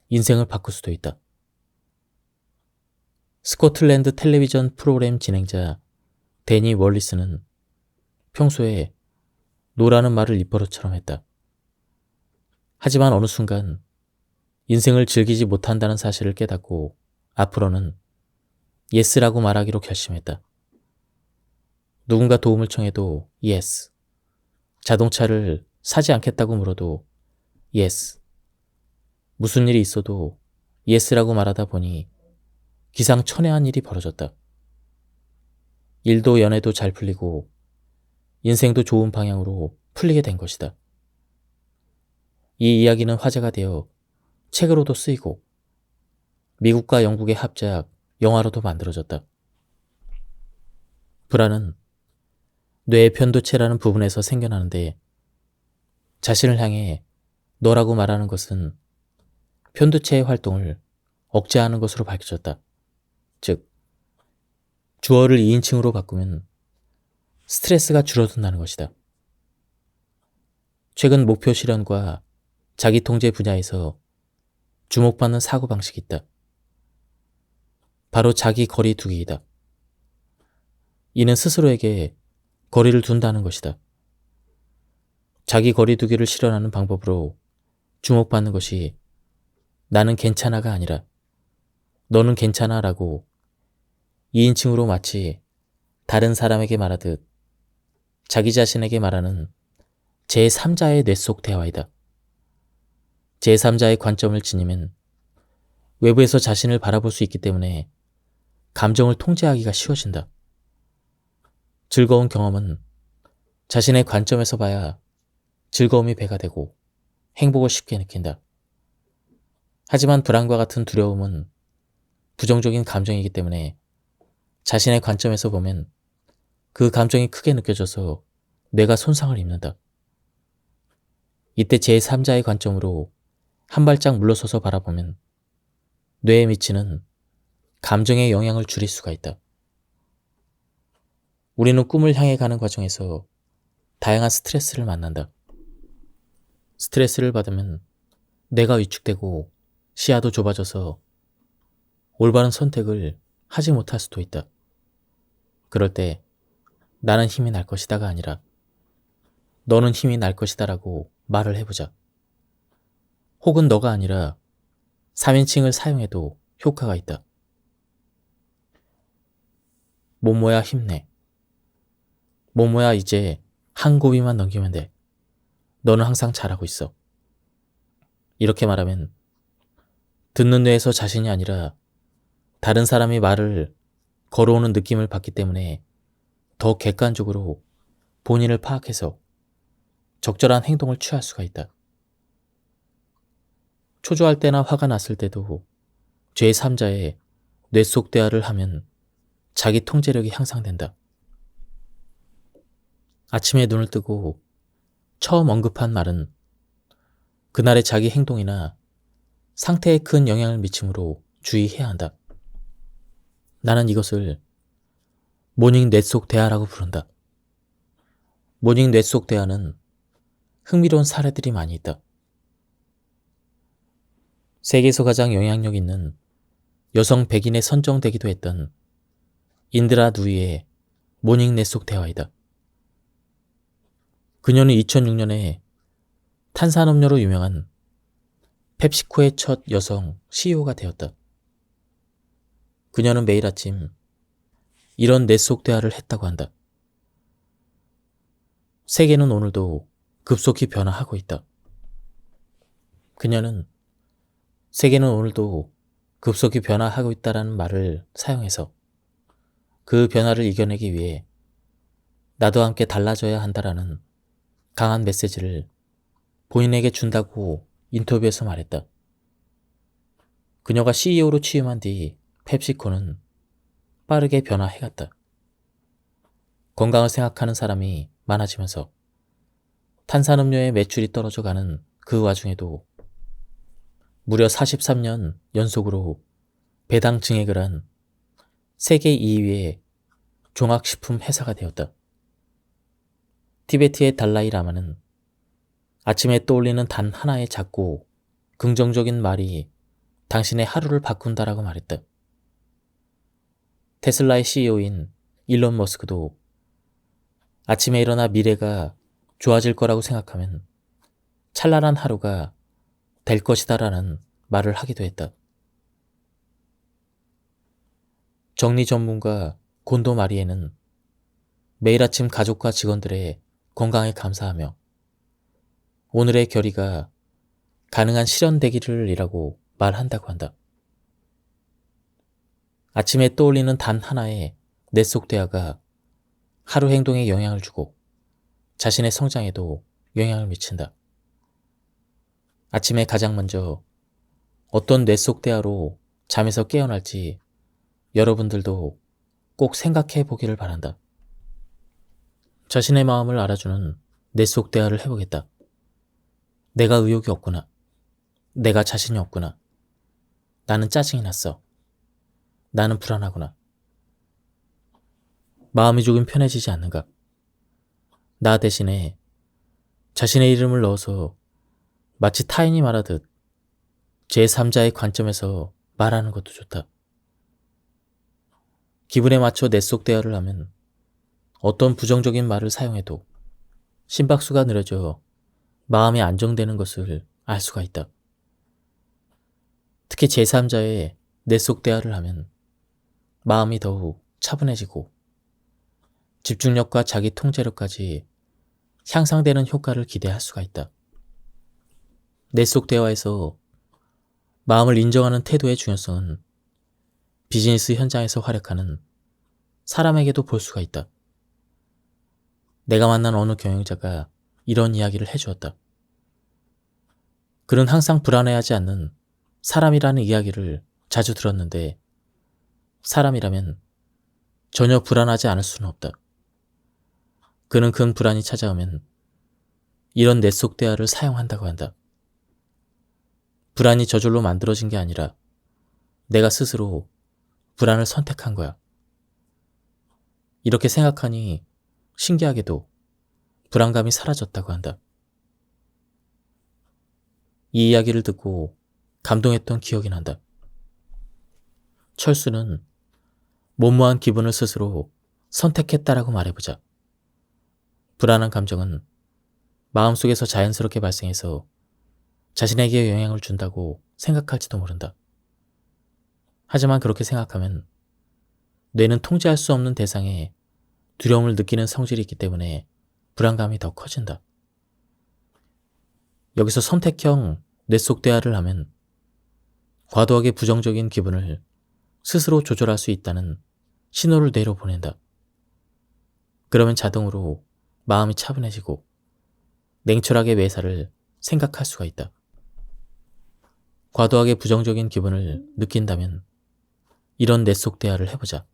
인생을 바꿀 수도 있다. 스코틀랜드 텔레비전 프로그램 진행자 데니 월리스는 평소에 노라는 말을 입버릇처럼 했다. 하지만 어느 순간 인생을 즐기지 못한다는 사실을 깨닫고 앞으로는 예스라고 말하기로 결심했다. 누군가 도움을 청해도 예스. 자동차를 사지 않겠다고 물어도 예스. 무슨 일이 있어도 예스라고 말하다 보니 기상천외한 일이 벌어졌다. 일도 연애도 잘 풀리고 인생도 좋은 방향으로 풀리게 된 것이다. 이 이야기는 화제가 되어 책으로도 쓰이고 미국과 영국의 합작 영화로도 만들어졌다. 불안은 뇌의 편도체라는 부분에서 생겨나는데 자신을 향해 너라고 말하는 것은 편도체의 활동을 억제하는 것으로 밝혀졌다. 즉, 주어를 2인칭으로 바꾸면 스트레스가 줄어든다는 것이다. 최근 목표 실현과 자기 통제 분야에서 주목받는 사고방식이 있다. 바로 자기 거리 두기이다. 이는 스스로에게 거리를 둔다는 것이다. 자기 거리 두기를 실현하는 방법으로 주목받는 것이 나는 괜찮아가 아니라 너는 괜찮아 라고 2인칭으로 마치 다른 사람에게 말하듯 자기 자신에게 말하는 제3자의 뇌 속 대화이다. 제3자의 관점을 지니면 외부에서 자신을 바라볼 수 있기 때문에 감정을 통제하기가 쉬워진다. 즐거운 경험은 자신의 관점에서 봐야 즐거움이 배가 되고 행복을 쉽게 느낀다. 하지만 불안과 같은 두려움은 부정적인 감정이기 때문에 자신의 관점에서 보면 그 감정이 크게 느껴져서 뇌가 손상을 입는다. 이때 제3자의 관점으로 한 발짝 물러서서 바라보면 뇌에 미치는 감정의 영향을 줄일 수가 있다. 우리는 꿈을 향해 가는 과정에서 다양한 스트레스를 만난다. 스트레스를 받으면 뇌가 위축되고 시야도 좁아져서 올바른 선택을 하지 못할 수도 있다. 그럴 때 나는 힘이 날 것이다가 아니라 너는 힘이 날 것이다 라고 말을 해보자. 혹은 너가 아니라 3인칭을 사용해도 효과가 있다. 모모야 힘내. 모모야 이제 한 고비만 넘기면 돼. 너는 항상 잘하고 있어. 이렇게 말하면 듣는 뇌에서 자신이 아니라 다른 사람이 말을 걸어오는 느낌을 받기 때문에 더 객관적으로 본인을 파악해서 적절한 행동을 취할 수가 있다. 초조할 때나 화가 났을 때도 제3자의 뇌 속 대화를 하면 자기 통제력이 향상된다. 아침에 눈을 뜨고 처음 언급한 말은 그날의 자기 행동이나 상태에 큰 영향을 미치므로 주의해야 한다. 나는 이것을 모닝 뇌 속 대화라고 부른다. 모닝 뇌 속 대화는 흥미로운 사례들이 많이 있다. 세계에서 가장 영향력 있는 여성 100인에 선정되기도 했던 인드라 누이의 모닝 뇌 속 대화이다. 그녀는 2006년에 탄산음료로 유명한 펩시코의 첫 여성 CEO가 되었다. 그녀는 매일 아침 이런 뇌 속 대화를 했다고 한다. 세계는 오늘도 급속히 변화하고 있다. 그녀는 세계는 오늘도 급속히 변화하고 있다라는 말을 사용해서 그 변화를 이겨내기 위해 나도 함께 달라져야 한다라는 강한 메시지를 본인에게 준다고 인터뷰에서 말했다. 그녀가 CEO로 취임한 뒤 펩시코는 빠르게 변화해갔다. 건강을 생각하는 사람이 많아지면서 탄산음료의 매출이 떨어져 가는 그 와중에도 무려 43년 연속으로 배당 증액을 한 세계 2위의 종합식품 회사가 되었다. 티베트의 달라이 라마는 아침에 떠올리는 단 하나의 작고 긍정적인 말이 당신의 하루를 바꾼다라고 말했다. 테슬라의 CEO인 일론 머스크도 아침에 일어나 미래가 좋아질 거라고 생각하면 찬란한 하루가 될 것이다라는 말을 하기도 했다. 정리 전문가 곤도 마리에는 매일 아침 가족과 직원들의 건강에 감사하며 오늘의 결의가 가능한 실현되기를 이라고 말한다고 한다. 아침에 떠올리는 단 하나의 내 속 대화가 하루 행동에 영향을 주고 자신의 성장에도 영향을 미친다. 아침에 가장 먼저 어떤 뇌 속 대화로 잠에서 깨어날지 여러분들도 꼭 생각해 보기를 바란다. 자신의 마음을 알아주는 뇌 속 대화를 해보겠다. 내가 의욕이 없구나. 내가 자신이 없구나. 나는 짜증이 났어. 나는 불안하구나. 마음이 조금 편해지지 않는가? 나 대신에 자신의 이름을 넣어서 마치 타인이 말하듯 제3자의 관점에서 말하는 것도 좋다. 기분에 맞춰 뇌 속 대화를 하면 어떤 부정적인 말을 사용해도 심박수가 느려져 마음이 안정되는 것을 알 수가 있다. 특히 제3자의 뇌 속 대화를 하면 마음이 더욱 차분해지고 집중력과 자기 통제력까지 향상되는 효과를 기대할 수가 있다. 뇌 속 대화에서 마음을 인정하는 태도의 중요성은 비즈니스 현장에서 활약하는 사람에게도 볼 수가 있다. 내가 만난 어느 경영자가 이런 이야기를 해주었다. 그는 항상 불안해하지 않는 사람이라는 이야기를 자주 들었는데 사람이라면 전혀 불안하지 않을 수는 없다. 그는 큰 불안이 찾아오면 이런 뇌 속 대화를 사용한다고 한다. 불안이 저절로 만들어진 게 아니라 내가 스스로 불안을 선택한 거야. 이렇게 생각하니 신기하게도 불안감이 사라졌다고 한다. 이 이야기를 듣고 감동했던 기억이 난다. 철수는 모모한 기분을 스스로 선택했다라고 말해보자. 불안한 감정은 마음속에서 자연스럽게 발생해서 자신에게 영향을 준다고 생각할지도 모른다. 하지만 그렇게 생각하면 뇌는 통제할 수 없는 대상에 두려움을 느끼는 성질이 있기 때문에 불안감이 더 커진다. 여기서 선택형 뇌 속 대화를 하면 과도하게 부정적인 기분을 스스로 조절할 수 있다는 신호를 뇌로 보낸다. 그러면 자동으로 마음이 차분해지고 냉철하게 매사를 생각할 수가 있다. 과도하게 부정적인 기분을 느낀다면 이런 뇌 속 대화를 해보자.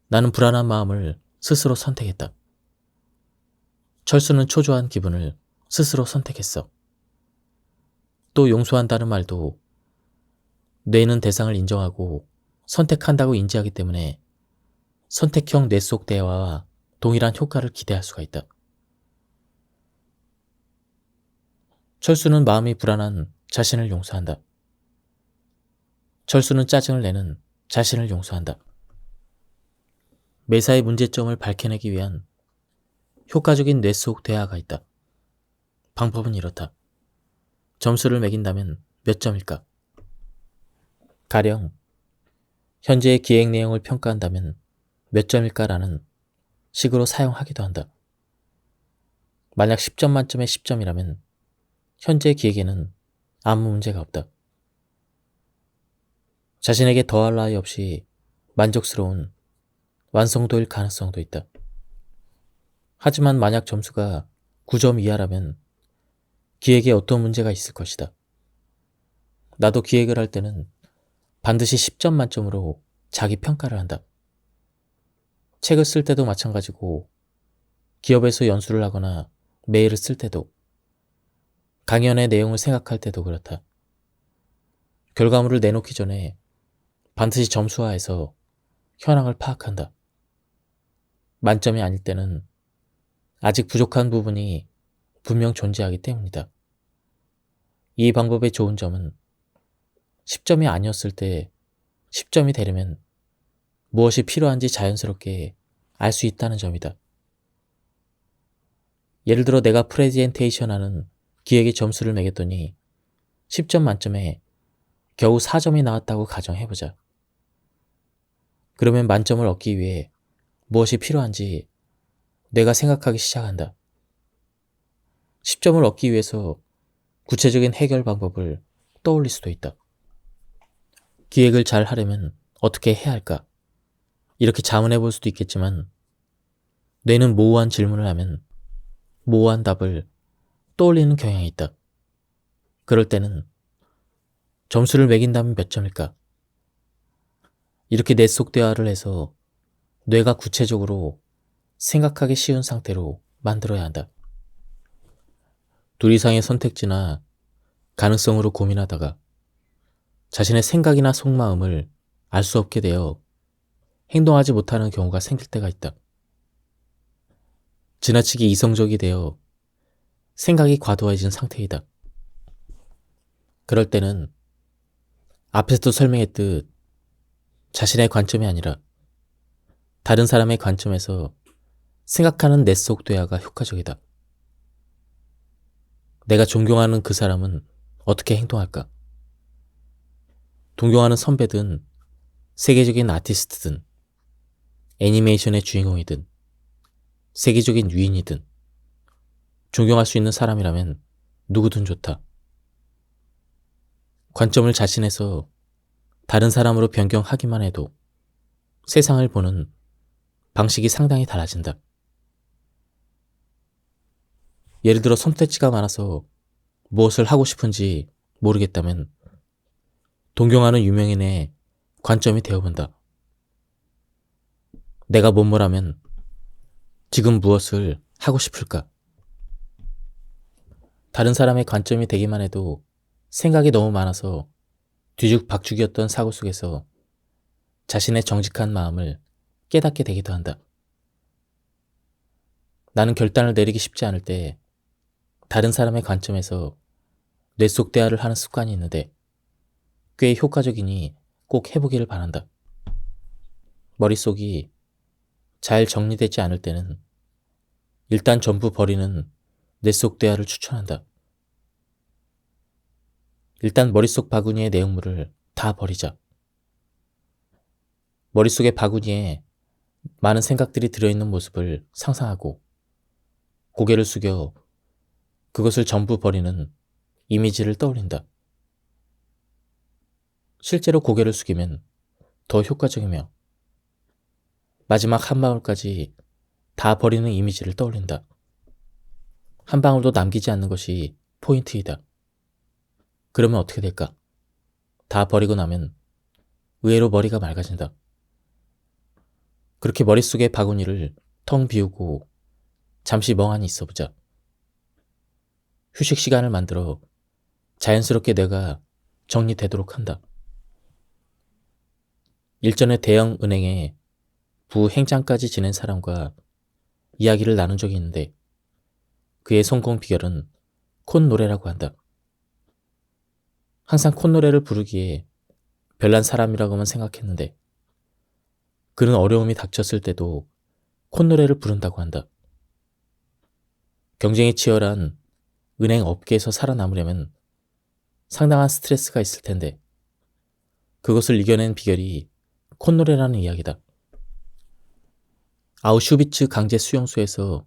나는 불안한 마음을 스스로 선택했다. 철수는 초조한 기분을 스스로 선택했어. 또 용서한다는 말도 뇌는 대상을 인정하고 선택한다고 인지하기 때문에 선택형 뇌 속 대화와 동일한 효과를 기대할 수가 있다. 철수는 마음이 불안한 자신을 용서한다. 철수는 짜증을 내는 자신을 용서한다. 매사의 문제점을 밝혀내기 위한 효과적인 뇌 속 대화가 있다. 방법은 이렇다. 점수를 매긴다면 몇 점일까? 가령 현재의 기획 내용을 평가한다면 몇 점일까라는 식으로 사용하기도 한다. 만약 10점 만점에 10점이라면 현재 기획에는 아무 문제가 없다. 자신에게 더할 나위 없이 만족스러운 완성도일 가능성도 있다. 하지만 만약 점수가 9점 이하라면 기획에 어떤 문제가 있을 것이다. 나도 기획을 할 때는 반드시 10점 만점으로 자기 평가를 한다. 책을 쓸 때도 마찬가지고 기업에서 연수를 하거나 메일을 쓸 때도, 강연의 내용을 생각할 때도 그렇다. 결과물을 내놓기 전에 반드시 점수화해서 현황을 파악한다. 만점이 아닐 때는 아직 부족한 부분이 분명 존재하기 때문이다. 이 방법의 좋은 점은 10점이 아니었을 때 10점이 되려면 무엇이 필요한지 자연스럽게 알 수 있다는 점이다. 예를 들어 내가 프레젠테이션 하는 기획에 점수를 매겼더니 10점 만점에 겨우 4점이 나왔다고 가정해보자. 그러면 만점을 얻기 위해 무엇이 필요한지 내가 생각하기 시작한다. 10점을 얻기 위해서 구체적인 해결 방법을 떠올릴 수도 있다. 기획을 잘 하려면 어떻게 해야 할까? 이렇게 자문해 볼 수도 있겠지만 뇌는 모호한 질문을 하면 모호한 답을 떠올리는 경향이 있다. 그럴 때는 점수를 매긴다면 몇 점일까? 이렇게 뇌 속 대화를 해서 뇌가 구체적으로 생각하기 쉬운 상태로 만들어야 한다. 둘 이상의 선택지나 가능성으로 고민하다가 자신의 생각이나 속마음을 알 수 없게 되어 행동하지 못하는 경우가 생길 때가 있다. 지나치게 이성적이 되어 생각이 과도해진 상태이다. 그럴 때는 앞에서도 설명했듯 자신의 관점이 아니라 다른 사람의 관점에서 생각하는 뇌 속 대화가 효과적이다. 내가 존경하는 그 사람은 어떻게 행동할까? 존경하는 선배든 세계적인 아티스트든 애니메이션의 주인공이든 세계적인 유인이든 존경할 수 있는 사람이라면 누구든 좋다. 관점을 자신에서 다른 사람으로 변경하기만 해도 세상을 보는 방식이 상당히 달라진다. 예를 들어 선택지가 많아서 무엇을 하고 싶은지 모르겠다면 존경하는 유명인의 관점이 되어본다. 내가 뭐뭐라면 지금 무엇을 하고 싶을까? 다른 사람의 관점이 되기만 해도 생각이 너무 많아서 뒤죽박죽이었던 사고 속에서 자신의 정직한 마음을 깨닫게 되기도 한다. 나는 결단을 내리기 쉽지 않을 때 다른 사람의 관점에서 뇌 속 대화를 하는 습관이 있는데 꽤 효과적이니 꼭 해보기를 바란다. 머릿속이 잘 정리되지 않을 때는 일단 전부 버리는 뇌 속 대화를 추천한다. 일단 머릿속 바구니의 내용물을 다 버리자. 머릿속의 바구니에 많은 생각들이 들어있는 모습을 상상하고 고개를 숙여 그것을 전부 버리는 이미지를 떠올린다. 실제로 고개를 숙이면 더 효과적이며 마지막 한 방울까지 다 버리는 이미지를 떠올린다. 한 방울도 남기지 않는 것이 포인트이다. 그러면 어떻게 될까? 다 버리고 나면 의외로 머리가 맑아진다. 그렇게 머릿속의 바구니를 텅 비우고 잠시 멍하니 있어보자. 휴식 시간을 만들어 자연스럽게 뇌가 정리되도록 한다. 일전에 대형 은행에 부행장까지 지낸 사람과 이야기를 나눈 적이 있는데 그의 성공 비결은 콧노래라고 한다. 항상 콧노래를 부르기에 별난 사람이라고만 생각했는데 그는 어려움이 닥쳤을 때도 콧노래를 부른다고 한다. 경쟁이 치열한 은행 업계에서 살아남으려면 상당한 스트레스가 있을 텐데 그것을 이겨낸 비결이 콧노래라는 이야기다. 아우슈비츠 강제 수용소에서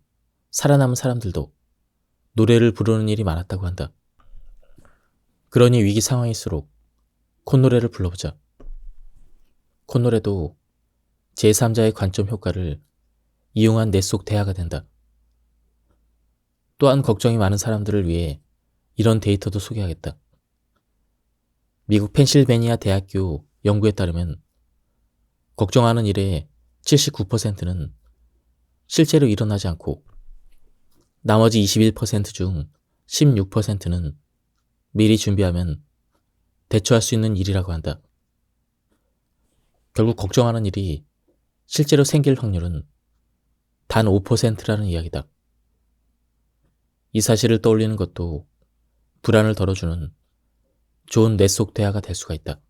살아남은 사람들도 노래를 부르는 일이 많았다고 한다. 그러니 위기 상황일수록 콧노래를 불러보자. 콧노래도 제3자의 관점 효과를 이용한 뇌 속 대화가 된다. 또한 걱정이 많은 사람들을 위해 이런 데이터도 소개하겠다. 미국 펜실베니아 대학교 연구에 따르면 걱정하는 일의 79%는 실제로 일어나지 않고 나머지 21% 중 16%는 미리 준비하면 대처할 수 있는 일이라고 한다. 결국 걱정하는 일이 실제로 생길 확률은 단 5%라는 이야기다. 이 사실을 떠올리는 것도 불안을 덜어주는 좋은 뇌 속 대화가 될 수가 있다.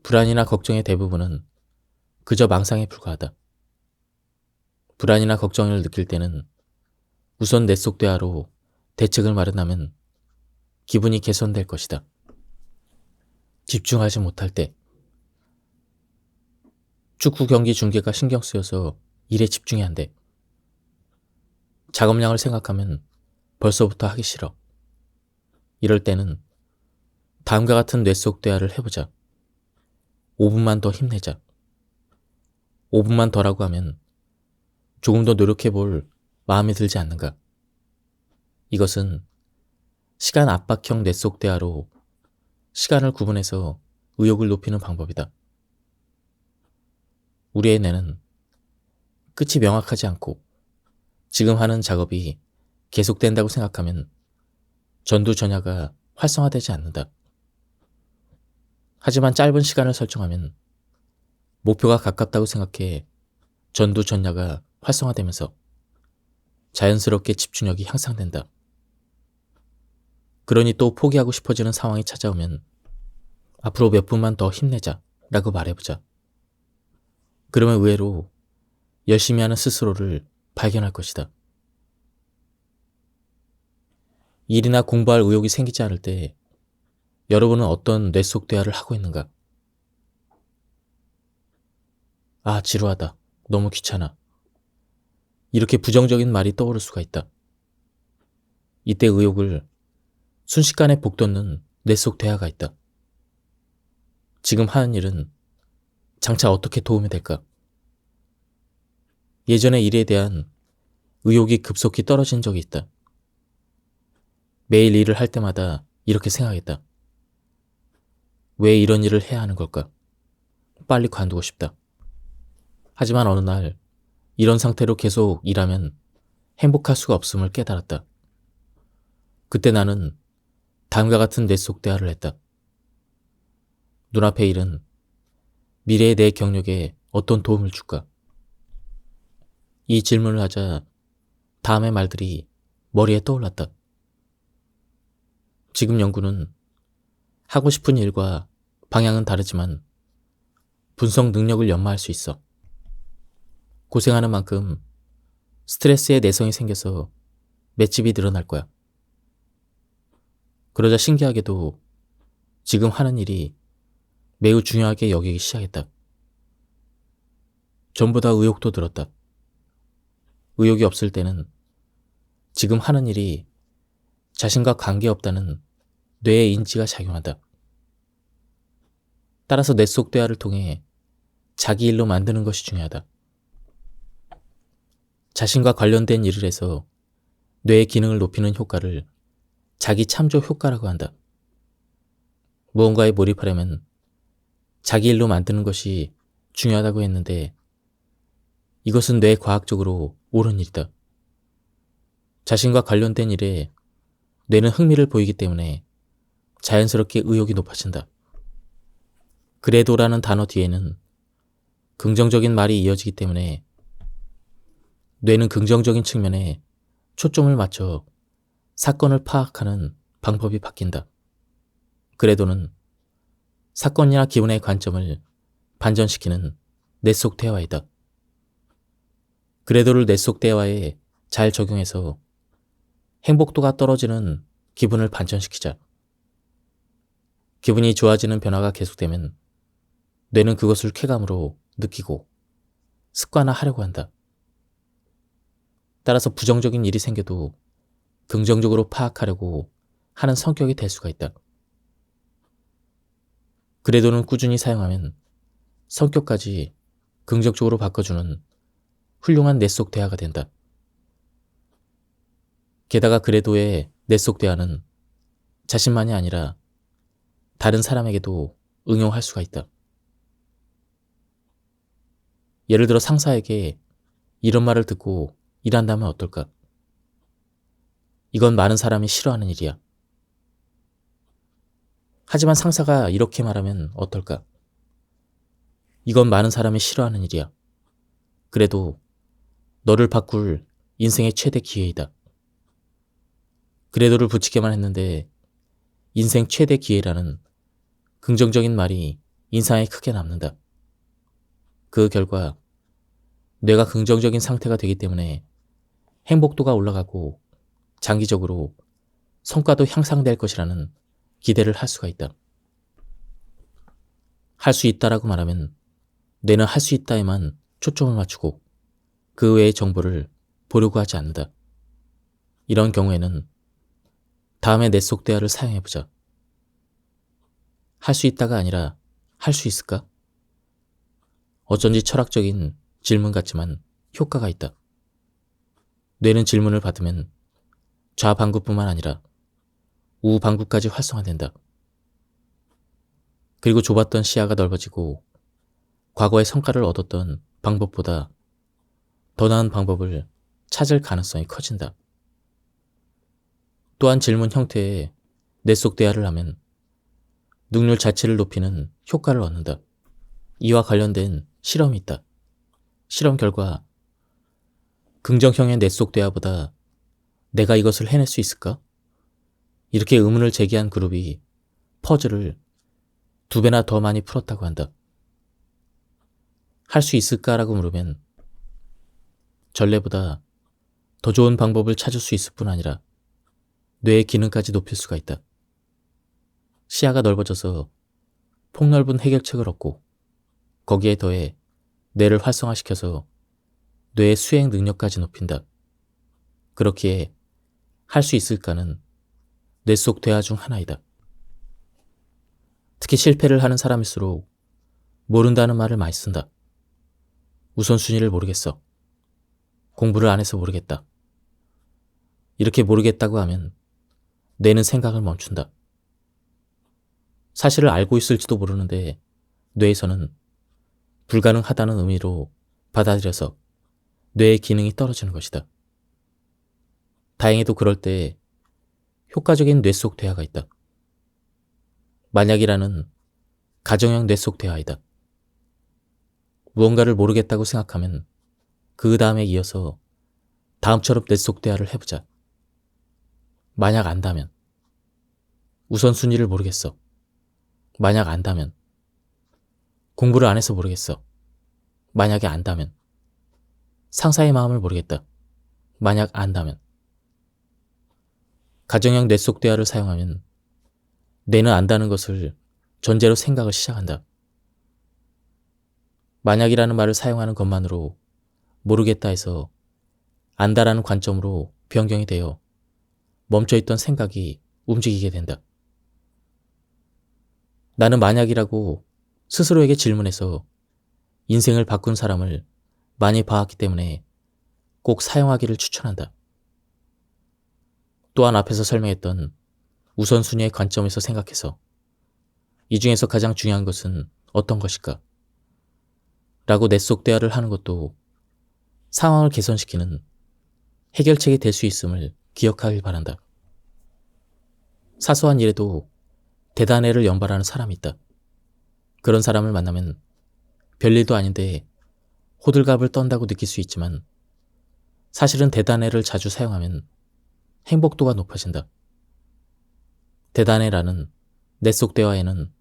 불안이나 걱정의 대부분은 그저 망상에 불과하다. 불안이나 걱정을 느낄 때는 우선 뇌 속 대화로 대책을 마련하면 기분이 개선될 것이다. 집중하지 못할 때, 축구 경기 중계가 신경 쓰여서 일에 집중이 안 돼. 작업량을 생각하면 벌써부터 하기 싫어. 이럴 때는 다음과 같은 뇌 속 대화를 해보자. 5분만 더 힘내자. 5분만 더라고 하면 조금 더 노력해볼 마음이 들지 않는가. 이것은 시간 압박형 뇌 속 대화로 시간을 구분해서 의욕을 높이는 방법이다. 우리의 뇌는 끝이 명확하지 않고 지금 하는 작업이 계속된다고 생각하면 전두전야가 활성화되지 않는다. 하지만 짧은 시간을 설정하면 목표가 가깝다고 생각해 전두전야가 활성화되면서 자연스럽게 집중력이 향상된다. 그러니 또 포기하고 싶어지는 상황이 찾아오면 앞으로 몇 분만 더 힘내자 라고 말해보자. 그러면 의외로 열심히 하는 스스로를 발견할 것이다. 일이나 공부할 의욕이 생기지 않을 때 여러분은 어떤 뇌 속 대화를 하고 있는가? 아, 지루하다. 너무 귀찮아. 이렇게 부정적인 말이 떠오를 수가 있다. 이때 의욕을 순식간에 북돋는 뇌 속 대화가 있다. 지금 하는 일은 장차 어떻게 도움이 될까? 예전에 일에 대한 의욕이 급속히 떨어진 적이 있다. 매일 일을 할 때마다 이렇게 생각했다. 왜 이런 일을 해야 하는 걸까? 빨리 관두고 싶다. 하지만 어느 날 이런 상태로 계속 일하면 행복할 수가 없음을 깨달았다. 그때 나는 다음과 같은 뇌 속 대화를 했다. 눈앞의 일은 미래의 내 경력에 어떤 도움을 줄까? 이 질문을 하자 다음의 말들이 머리에 떠올랐다. 지금 연구는 하고 싶은 일과 방향은 다르지만 분석 능력을 연마할 수 있어. 고생하는 만큼 스트레스에 내성이 생겨서 맷집이 늘어날 거야. 그러자 신기하게도 지금 하는 일이 매우 중요하게 여기기 시작했다. 전부 다 의욕도 들었다. 의욕이 없을 때는 지금 하는 일이 자신과 관계없다는 뇌의 인지가 작용한다. 따라서 뇌 속 대화를 통해 자기 일로 만드는 것이 중요하다. 자신과 관련된 일을 해서 뇌의 기능을 높이는 효과를 자기 참조 효과라고 한다. 무언가에 몰입하려면 자기 일로 만드는 것이 중요하다고 했는데 이것은 뇌과학적으로 옳은 일이다. 자신과 관련된 일에 뇌는 흥미를 보이기 때문에 자연스럽게 의욕이 높아진다. 그래도라는 단어 뒤에는 긍정적인 말이 이어지기 때문에 뇌는 긍정적인 측면에 초점을 맞춰 사건을 파악하는 방법이 바뀐다. 그래도는 사건이나 기분의 관점을 반전시키는 뇌 속 대화이다. 그래도를 뇌 속 대화에 잘 적용해서 행복도가 떨어지는 기분을 반전시키자. 기분이 좋아지는 변화가 계속되면 뇌는 그것을 쾌감으로 느끼고 습관화하려고 한다. 따라서 부정적인 일이 생겨도 긍정적으로 파악하려고 하는 성격이 될 수가 있다. 그래도는 꾸준히 사용하면 성격까지 긍정적으로 바꿔주는 훌륭한 뇌 속 대화가 된다. 게다가 그래도의 뇌 속 대화는 자신만이 아니라 다른 사람에게도 응용할 수가 있다. 예를 들어 상사에게 이런 말을 듣고 일한다면 어떨까? 이건 많은 사람이 싫어하는 일이야. 하지만 상사가 이렇게 말하면 어떨까? 이건 많은 사람이 싫어하는 일이야. 그래도 너를 바꿀 인생의 최대 기회이다. 그래도를 붙이게만 했는데 인생 최대 기회라는 긍정적인 말이 인상에 크게 남는다. 그 결과 뇌가 긍정적인 상태가 되기 때문에 행복도가 올라가고 장기적으로 성과도 향상될 것이라는 기대를 할 수가 있다. 할 수 있다라고 말하면 뇌는 할 수 있다에만 초점을 맞추고 그 외의 정보를 보려고 하지 않는다. 이런 경우에는 다음에 뇌 속 대화를 사용해보자. 할 수 있다가 아니라 할 수 있을까? 어쩐지 철학적인 질문 같지만 효과가 있다. 뇌는 질문을 받으면 좌방구뿐만 아니라 우방구까지 활성화된다. 그리고 좁았던 시야가 넓어지고 과거의 성과를 얻었던 방법보다 더 나은 방법을 찾을 가능성이 커진다. 또한 질문 형태의 뇌 속 대화를 하면 능률 자체를 높이는 효과를 얻는다. 이와 관련된 실험이 있다. 실험 결과 긍정형의 뇌 속 대화보다 내가 이것을 해낼 수 있을까? 이렇게 의문을 제기한 그룹이 퍼즐을 2배나 더 많이 풀었다고 한다. 할 수 있을까라고 물으면 전례보다 더 좋은 방법을 찾을 수 있을 뿐 아니라 뇌의 기능까지 높일 수가 있다. 시야가 넓어져서 폭넓은 해결책을 얻고 거기에 더해 뇌를 활성화시켜서 뇌의 수행 능력까지 높인다. 그렇기에 할 수 있을까는 뇌 속 대화 중 하나이다. 특히 실패를 하는 사람일수록 모른다는 말을 많이 쓴다. 우선순위를 모르겠어. 공부를 안 해서 모르겠다. 이렇게 모르겠다고 하면 뇌는 생각을 멈춘다. 사실을 알고 있을지도 모르는데 뇌에서는 불가능하다는 의미로 받아들여서 뇌의 기능이 떨어지는 것이다. 다행히도 그럴 때 효과적인 뇌 속 대화가 있다. 만약이라는 가정형 뇌 속 대화이다. 무언가를 모르겠다고 생각하면 그 다음에 이어서 다음처럼 뇌 속 대화를 해보자. 만약 안다면. 우선순위를 모르겠어. 만약 안다면. 공부를 안 해서 모르겠어. 만약에 안다면. 상사의 마음을 모르겠다. 만약 안다면. 가정형 뇌 속 대화를 사용하면 뇌는 안다는 것을 전제로 생각을 시작한다. 만약이라는 말을 사용하는 것만으로 모르겠다 해서 안다라는 관점으로 변경이 되어 멈춰있던 생각이 움직이게 된다. 나는 만약이라고 스스로에게 질문해서 인생을 바꾼 사람을 많이 봐왔기 때문에 꼭 사용하기를 추천한다. 또한 앞에서 설명했던 우선순위의 관점에서 생각해서 이 중에서 가장 중요한 것은 어떤 것일까? 라고 뇌 속 대화를 하는 것도 상황을 개선시키는 해결책이 될 수 있음을 기억하길 바란다. 사소한 일에도 대단해를 연발하는 사람이 있다. 그런 사람을 만나면 별일도 아닌데 호들갑을 떤다고 느낄 수 있지만 사실은 대단해를 자주 사용하면 행복도가 높아진다. 대단해라는 뇌 속 대화에는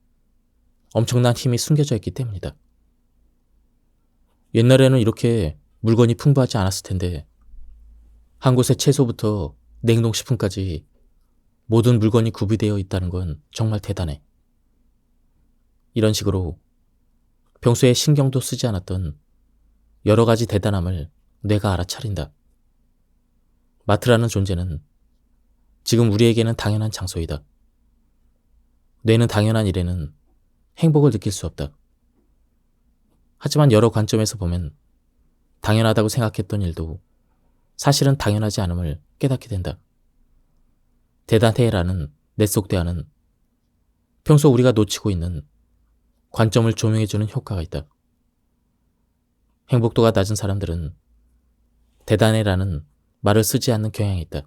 엄청난 힘이 숨겨져 있기 때문이다. 옛날에는 이렇게 물건이 풍부하지 않았을 텐데 한 곳에 채소부터 냉동식품까지 모든 물건이 구비되어 있다는 건 정말 대단해. 이런 식으로 평소에 신경도 쓰지 않았던 여러 가지 대단함을 뇌가 알아차린다. 마트라는 존재는 지금 우리에게는 당연한 장소이다. 뇌는 당연한 일에는 행복을 느낄 수 없다. 하지만 여러 관점에서 보면 당연하다고 생각했던 일도 사실은 당연하지 않음을 깨닫게 된다. 대단해라는 뇌 속 대화는 평소 우리가 놓치고 있는 관점을 조명해주는 효과가 있다. 행복도가 낮은 사람들은 대단해라는 말을 쓰지 않는 경향이 있다.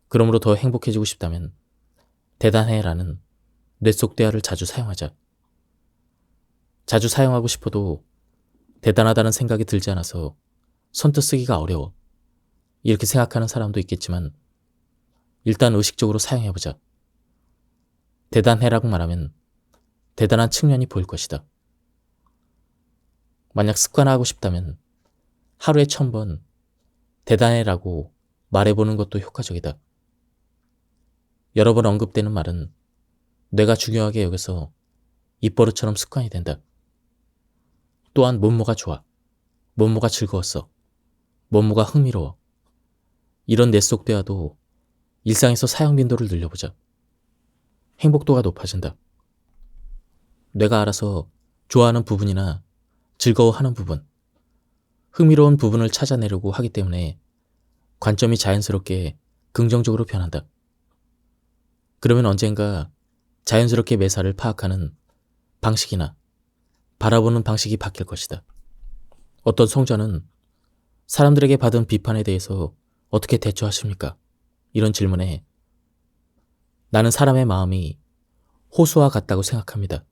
그러므로 더 행복해지고 싶다면 대단해라는 뇌 속 대화를 자주 사용하자. 자주 사용하고 싶어도 대단하다는 생각이 들지 않아서 선뜻 쓰기가 어려워. 이렇게 생각하는 사람도 있겠지만 일단 의식적으로 사용해보자. 대단해라고 말하면 대단한 측면이 보일 것이다. 만약 습관화하고 싶다면 하루에 1000번 대단해라고 말해보는 것도 효과적이다. 여러 번 언급되는 말은 뇌가 중요하게 여겨서 입버릇처럼 습관이 된다. 또한 뭐뭐가 좋아, 뭐뭐가 즐거웠어, 뭐뭐가 흥미로워. 이런 뇌 속 대화도 일상에서 사용 빈도를 늘려보자. 행복도가 높아진다. 뇌가 알아서 좋아하는 부분이나 즐거워하는 부분, 흥미로운 부분을 찾아내려고 하기 때문에 관점이 자연스럽게 긍정적으로 변한다. 그러면 언젠가 자연스럽게 매사를 파악하는 방식이나 바라보는 방식이 바뀔 것이다. 어떤 성자는 사람들에게 받은 비판에 대해서 어떻게 대처하십니까? 이런 질문에 나는 사람의 마음이 호수와 같다고 생각합니다.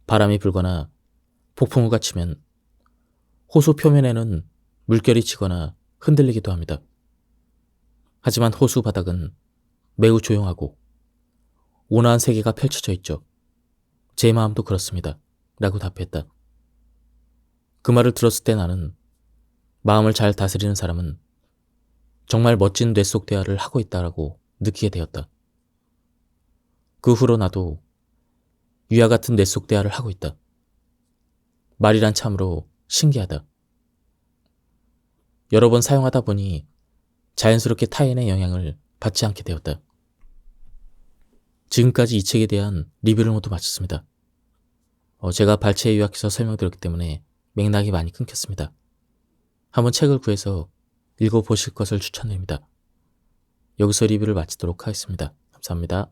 바람이 불거나 폭풍우가 치면 호수 표면에는 물결이 치거나 흔들리기도 합니다. 하지만 호수 바닥은 매우 조용하고 온화한 세계가 펼쳐져 있죠. 제 마음도 그렇습니다. 라고 답했다. 그 말을 들었을 때 나는 마음을 잘 다스리는 사람은 정말 멋진 뇌 속 대화를 하고 있다라고 느끼게 되었다. 그 후로 나도 위와 같은 뇌 속 대화를 하고 있다. 말이란 참으로 신기하다. 여러 번 사용하다 보니 자연스럽게 타인의 영향을 받지 않게 되었다. 지금까지 이 책에 대한 리뷰를 모두 마쳤습니다. 제가 발췌에 요약해서 설명드렸기 때문에 맥락이 많이 끊겼습니다. 한번 책을 구해서 읽어보실 것을 추천드립니다. 여기서 리뷰를 마치도록 하겠습니다. 감사합니다.